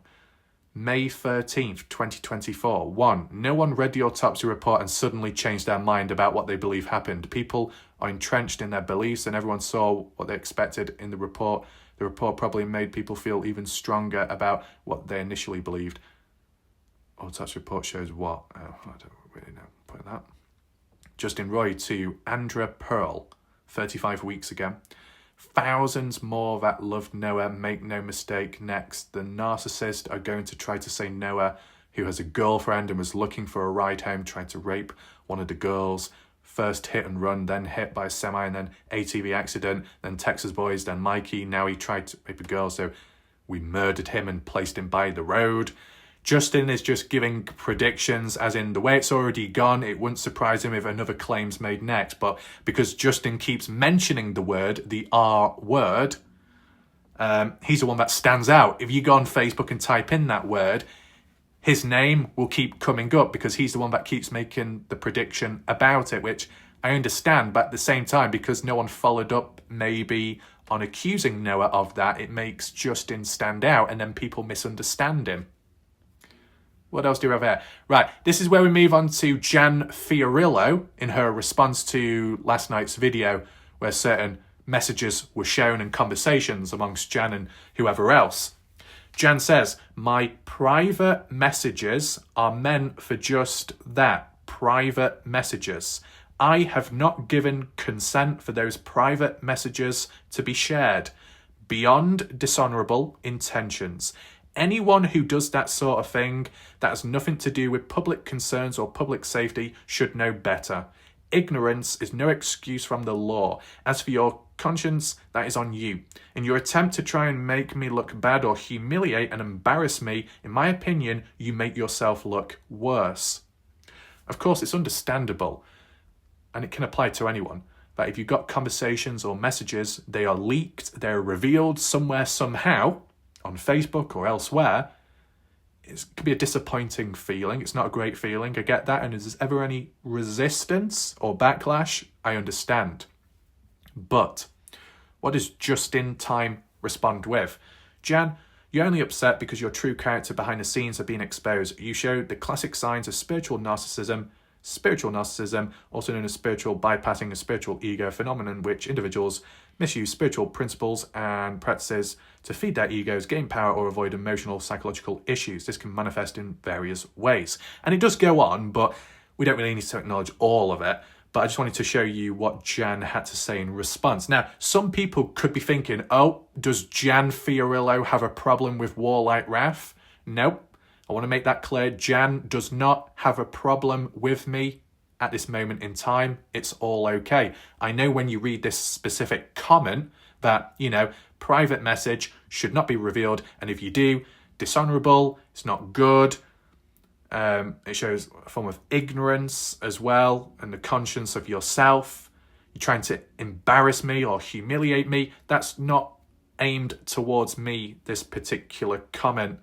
May 13th, 2024. 1. No one read the autopsy report and suddenly changed their mind about what they believe happened. People are entrenched in their beliefs and everyone saw what they expected in the report. The report probably made people feel even stronger about what they initially believed. Autopsy report shows what? Oh, I don't really know. Put that. Justin Roy to Andra Pearl, 35 weeks ago. Thousands more that loved Noah, make no mistake. Next, the narcissist are going to try to say Noah, who has a girlfriend and was looking for a ride home, tried to rape one of the girls. First hit and run, then hit by a semi, and then ATV accident, then Texas boys, then Mikey. Now he tried to rape a girl, so we murdered him and placed him by the road. Justin is just giving predictions, as in the way it's already gone, it wouldn't surprise him if another claim's made next. But because Justin keeps mentioning the word, the R word, he's the one that stands out. If you go on Facebook and type in that word, his name will keep coming up because he's the one that keeps making the prediction about it, which I understand. But at the same time, because no one followed up maybe on accusing Noah of that, it makes Justin stand out and then people misunderstand him. What else do we have here? Right, this is where we move on to Jan Fiorillo in her response to last night's video where certain messages were shown and conversations amongst Jan and whoever else. Jan says, my private messages are meant for just that, private messages. I have not given consent for those private messages to be shared beyond dishonourable intentions. Anyone who does that sort of thing that has nothing to do with public concerns or public safety should know better. Ignorance is no excuse from the law. As for your conscience, that is on you. In your attempt to try and make me look bad or humiliate and embarrass me, in my opinion, you make yourself look worse. Of course, it's understandable, and it can apply to anyone, that if you've got conversations or messages, they are leaked, they're revealed somewhere, somehow, on Facebook or elsewhere, it could be a disappointing feeling. It's not a great feeling. I get that. And if there's ever any resistance or backlash, I understand. But what does just in time respond with? Jan, you're only upset because your true character behind the scenes are being exposed. You showed the classic signs of spiritual narcissism, also known as spiritual bypassing a spiritual ego phenomenon, which individuals misuse spiritual principles and practices to feed their egos, gain power, or avoid emotional, psychological issues. This can manifest in various ways. And it does go on, but we don't really need to acknowledge all of it. But I just wanted to show you what Jan had to say in response. Now, some people could be thinking, oh, does Jan Fiorillo have a problem with warlike wrath? Nope. I want to make that clear. Jan does not have a problem with me at this moment in time. It's all okay. I know when you read this specific comment that, private message should not be revealed. And if you do, dishonourable, it's not good. It shows a form of ignorance as well and the conscience of yourself. You're trying to embarrass me or humiliate me. That's not aimed towards me, this particular comment.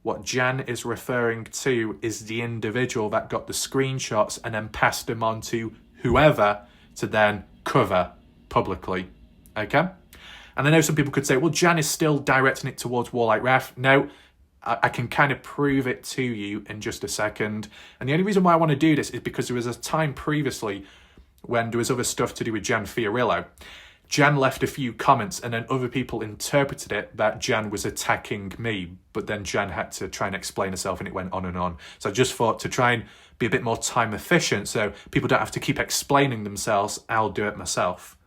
What Jan is referring to is the individual that got the screenshots and then passed them on to whoever to then cover publicly. Okay? And I know some people could say, well, Jan is still directing it towards warlike wrath. No, I can kind of prove it to you in just a second. And the only reason why I want to do this is because there was a time previously when there was other stuff to do with Jan Fiorillo. Jan left a few comments and then other people interpreted it that Jan was attacking me, but then Jan had to try and explain herself and it went on and on. So I just thought to try and be a bit more time efficient so people don't have to keep explaining themselves, I'll do it myself.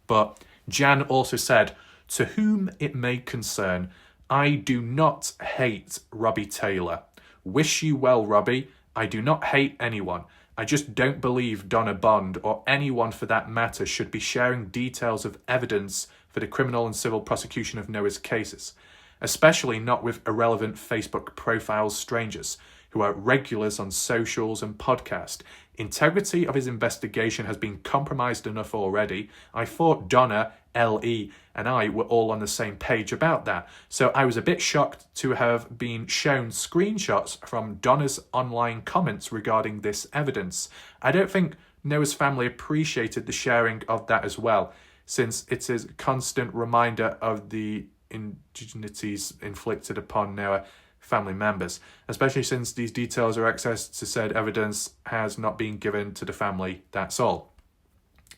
But Jan also said, to whom it may concern, I do not hate Robbie Taylor. Wish you well, Robbie. I do not hate anyone. I just don't believe Donna Bond, or anyone for that matter, should be sharing details of evidence for the criminal and civil prosecution of Noah's cases. especially not with irrelevant Facebook profiles strangers who are regulars on socials and podcast. Integrity of his investigation has been compromised enough already. I thought Donna, L.E. and I were all on the same page about that. So I was a bit shocked to have been shown screenshots from Donna's online comments regarding this evidence. I don't think Noah's family appreciated the sharing of that as well, since it is a constant reminder of the indignities inflicted upon Noah family members, especially since these details or access to said evidence has not been given to the family, that's all.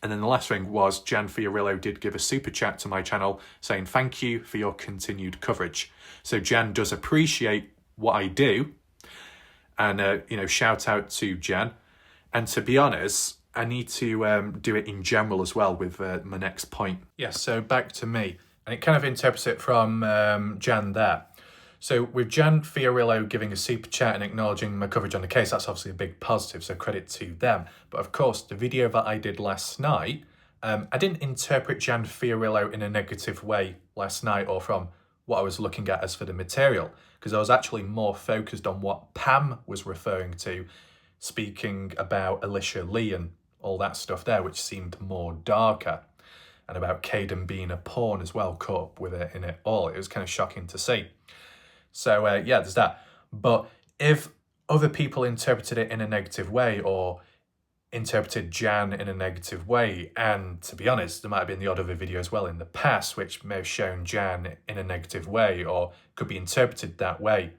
And then the last thing was Jan Fiorillo did give a super chat to my channel saying thank you for your continued coverage. So Jan does appreciate what I do, and shout out to Jan. And to be honest, I need to do it in general as well with my next point. Yes, so back to me, and it kind of interprets it from Jan there. So with Jan Fiorillo giving a super chat and acknowledging my coverage on the case, that's obviously a big positive, so credit to them. But of course, the video that I did last night, I didn't interpret Jan Fiorillo in a negative way last night or from what I was looking at as for the material, because I was actually more focused on what Pam was referring to, speaking about Elisha Lee and all that stuff there, which seemed more darker, and about Kaden being a pawn as well, caught up with it in it all. It was kind of shocking to see. So yeah, there's that. But if other people interpreted it in a negative way or interpreted Jan in a negative way, and to be honest, there might have been the odd other video as well in the past which may have shown Jan in a negative way or could be interpreted that way,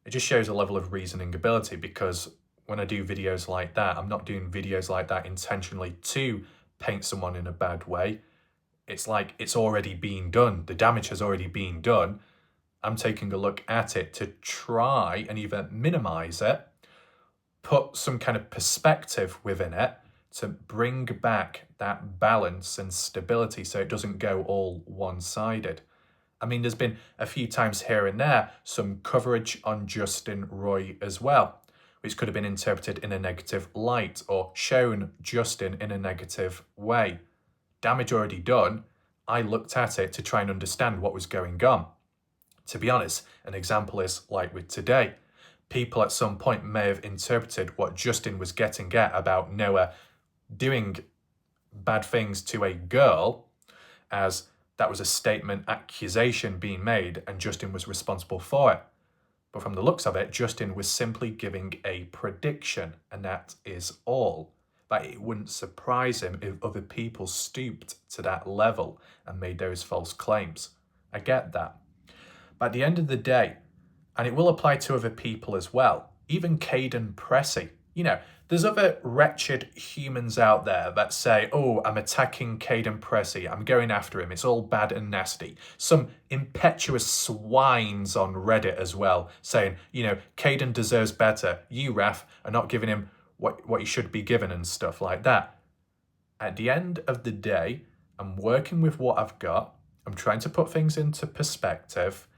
it just shows a level of reasoning ability, because when I do videos like that, I'm not doing videos like that intentionally to paint someone in a bad way. It's like it's already been done. The damage has already been done. I'm taking a look at it to try and either minimize it, put some kind of perspective within it to bring back that balance and stability so it doesn't go all one-sided. I mean, there's been a few times here and there some coverage on Justin Roy as well, which could have been interpreted in a negative light or shown Justin in a negative way. Damage already done. I looked at it to try and understand what was going on. To be honest, an example is like with today. People at some point may have interpreted what Justin was getting at about Noah doing bad things to a girl as that was a statement accusation being made and Justin was responsible for it. But from the looks of it, Justin was simply giving a prediction, and that is all. But it wouldn't surprise him if other people stooped to that level and made those false claims. I get that. But at the end of the day, and it will apply to other people as well, even Kaden Pressy, there's other wretched humans out there that say, oh, I'm attacking Kaden Pressy, I'm going after him, it's all bad and nasty. Some impetuous swines on Reddit as well, saying, Kaden deserves better, you, Raf, are not giving him what he should be given and stuff like that. At the end of the day, I'm working with what I've got, I'm trying to put things into perspective,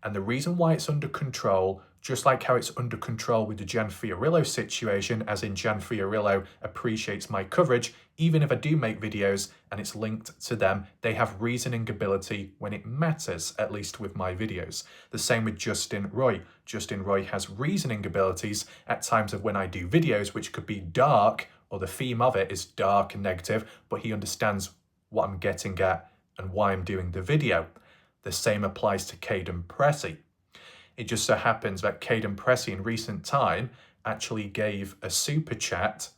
and the reason why it's under control, just like how it's under control with the Jan Fiorillo situation, as in Jan Fiorillo appreciates my coverage, even if I do make videos and it's linked to them, they have reasoning ability when it matters, at least with my videos. The same with Justin Roy. Justin Roy has reasoning abilities at times of when I do videos, which could be dark, or the theme of it is dark and negative, but he understands what I'm getting at and why I'm doing the video. The same applies to Kaden Pressy. It just so happens that Kaden Pressy in recent time actually gave a super chat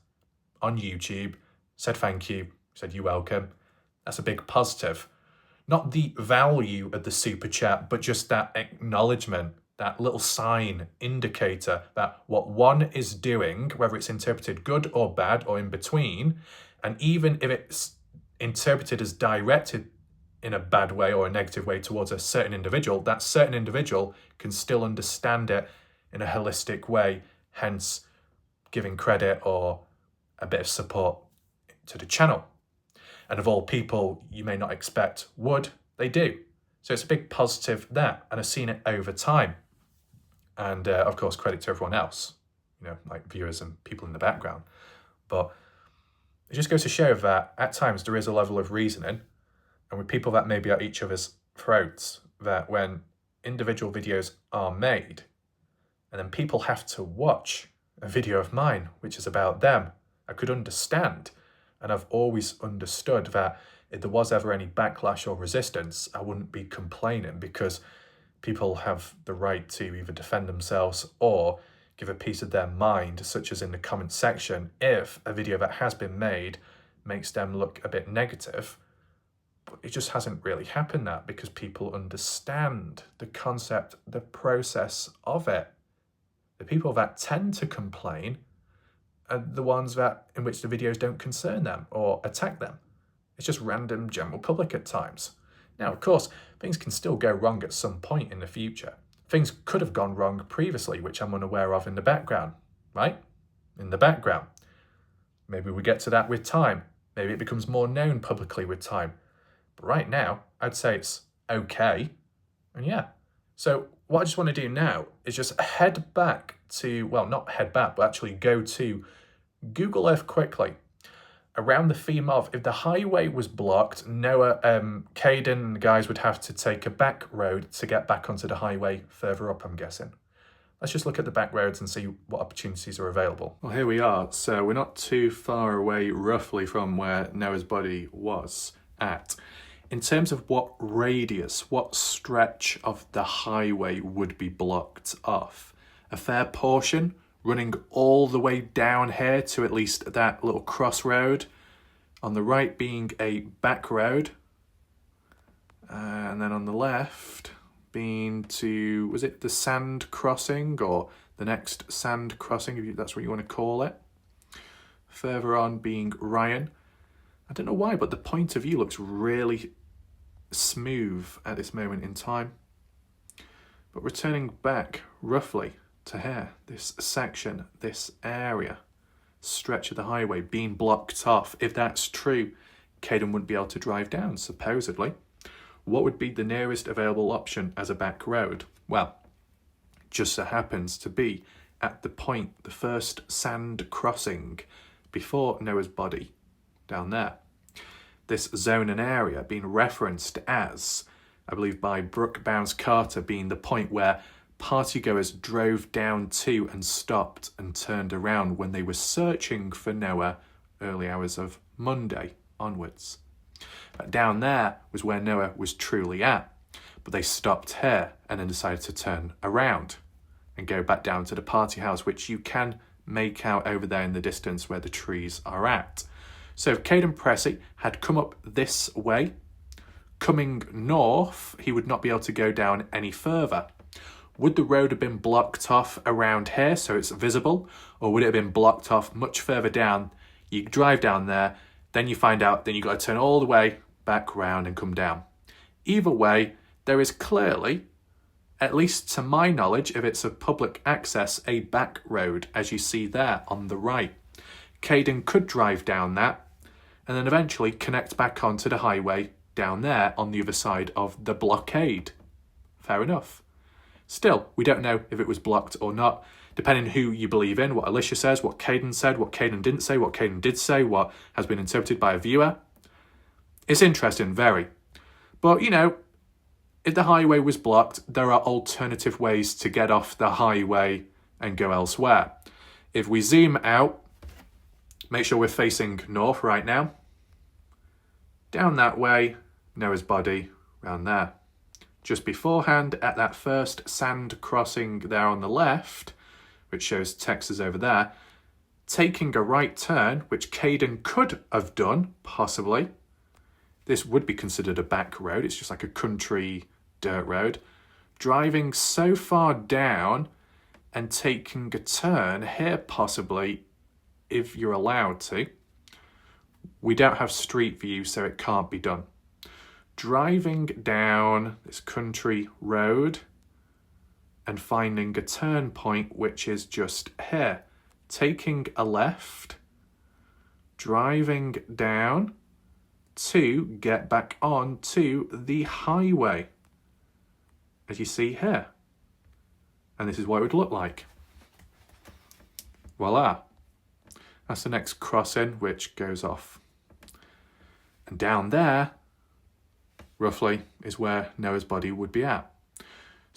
on YouTube, said thank you, said you're welcome. That's a big positive. Not the value of the super chat, but just that acknowledgement, that little sign, indicator that what one is doing, whether it's interpreted good or bad or in between, and even if it's interpreted as directed in a bad way or a negative way towards a certain individual, that certain individual can still understand it in a holistic way, hence giving credit or a bit of support to the channel. And of all people you may not expect would, they do. So it's a big positive there, and I've seen it over time. And of course, credit to everyone else, like viewers and people in the background. But it just goes to show that at times there is a level of reasoning, and with people that may be at each other's throats, that when individual videos are made, and then people have to watch a video of mine, which is about them, I could understand. And I've always understood that if there was ever any backlash or resistance, I wouldn't be complaining, because people have the right to either defend themselves or give a piece of their mind, such as in the comment section, if a video that has been made makes them look a bit negative. But it just hasn't really happened that, because people understand the concept, the process of it. The people that tend to complain are the ones that in which the videos don't concern them or attack them. It's just random general public at times. Now, of course, things can still go wrong at some point in the future. Things could have gone wrong previously, which I'm unaware of in the background, right? In the background. Maybe we get to that with time. Maybe it becomes more known publicly with time. But right now, I'd say it's okay. And yeah. So what I just want to do now is just head back to, well, not head back, but actually go to Google Earth quickly, around the theme of, if the highway was blocked, Noah, Kaden and the guys would have to take a back road to get back onto the highway further up, I'm guessing. Let's just look at the back roads and see what opportunities are available. Well, here we are. So we're not too far away, roughly, from where Noah's body was at. In terms of what radius, what stretch of the highway would be blocked off, a fair portion running all the way down here to at least that little crossroad, on the right being a back road, and then on the left being to, was it the sand crossing, or the next sand crossing, if that's what you want to call it. Further on being Ryan. I don't know why, but the point of view looks really smooth at this moment in time. But returning back roughly to here, this section, this area, stretch of the highway being blocked off. If that's true, Kaden wouldn't be able to drive down, supposedly. What would be the nearest available option as a back road? Well, just so happens to be at the point, the first sand crossing before Noah's body, down there. This zone and area being referenced as, I believe by Brooke Bounds Carter, being the point where partygoers drove down to and stopped and turned around when they were searching for Noah early hours of Monday onwards. But down there was where Noah was truly at, but they stopped here and then decided to turn around and go back down to the party house, which you can make out over there in the distance where the trees are at. So if Kaden Pressy had come up this way, coming north, he would not be able to go down any further. Would the road have been blocked off around here so it's visible, or would it have been blocked off much further down? You drive down there, then you find out, then you've got to turn all the way back round and come down. Either way, there is clearly, at least to my knowledge, if it's of public access, a back road, as you see there on the right. Kaden could drive down that, and then eventually connect back onto the highway down there on the other side of the blockade. Fair enough. Still, we don't know if it was blocked or not, depending who you believe in, what Elisha says, what Kaden said, what Kaden didn't say, what Kaden did say, what has been interpreted by a viewer. It's interesting, very. But, you know, if the highway was blocked, there are alternative ways to get off the highway and go elsewhere. If we zoom out, make sure we're facing north right now. Down that way, Noah's body, round there. Just beforehand, at that first sand crossing there on the left, which shows Texas over there, taking a right turn, which Kaden could have done, possibly. This would be considered a back road. It's just like a country dirt road. Driving so far down and taking a turn here, possibly, if you're allowed to. We don't have street view, so it can't be done. Driving down this country road and finding a turn point, which is just here. Taking a left, driving down to get back on to the highway, as you see here. And this is what it would look like. Voila. That's the next crossing, which goes off. And down there, roughly, is where Noah's body would be at.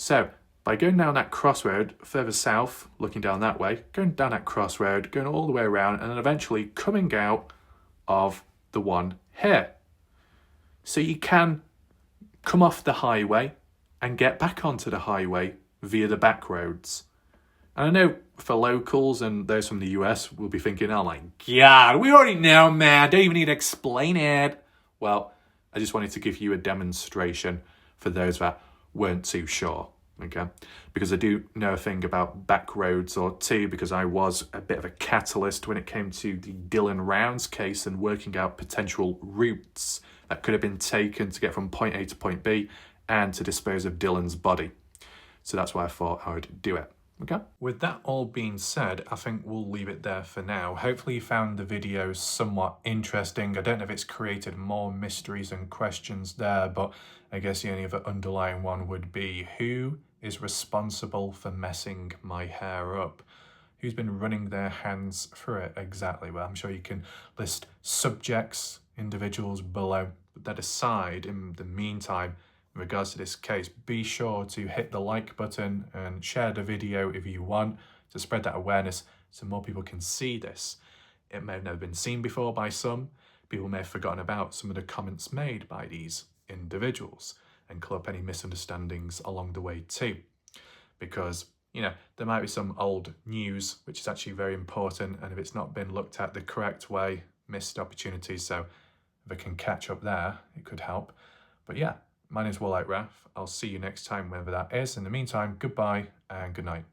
So by going down that crossroad further south, looking down that way, going down that crossroad, going all the way around, and then eventually coming out of the one here. So you can come off the highway and get back onto the highway via the back roads. And I know for locals and those from the US will be thinking, oh my God, we already know, man. Don't even need to explain it. Well, I just wanted to give you a demonstration for those that weren't too sure, okay? Because I do know a thing about back roads or two, because I was a bit of a catalyst when it came to the Dylan Rounds case and working out potential routes that could have been taken to get from point A to point B and to dispose of Dylan's body. So that's why I thought I would do it. Okay. With that all being said, I think we'll leave it there for now. Hopefully you found the video somewhat interesting. I don't know if it's created more mysteries and questions there, but I guess the only other underlying one would be, who is responsible for messing my hair up? Who's been running their hands through it exactly? Well, I'm sure you can list subjects, individuals below. But that aside, in the meantime, in regards to this case, be sure to hit the like button and share the video if you want, to spread that awareness so more people can see this. It may have never been seen before by some. People may have forgotten about some of the comments made by these individuals and clear up any misunderstandings along the way too. Because, you know, there might be some old news which is actually very important, and if it's not been looked at the correct way, missed opportunities. So if I can catch up there, it could help. But yeah, my name's Warlike Raph. I'll see you next time, whenever that is. In the meantime, goodbye and good night.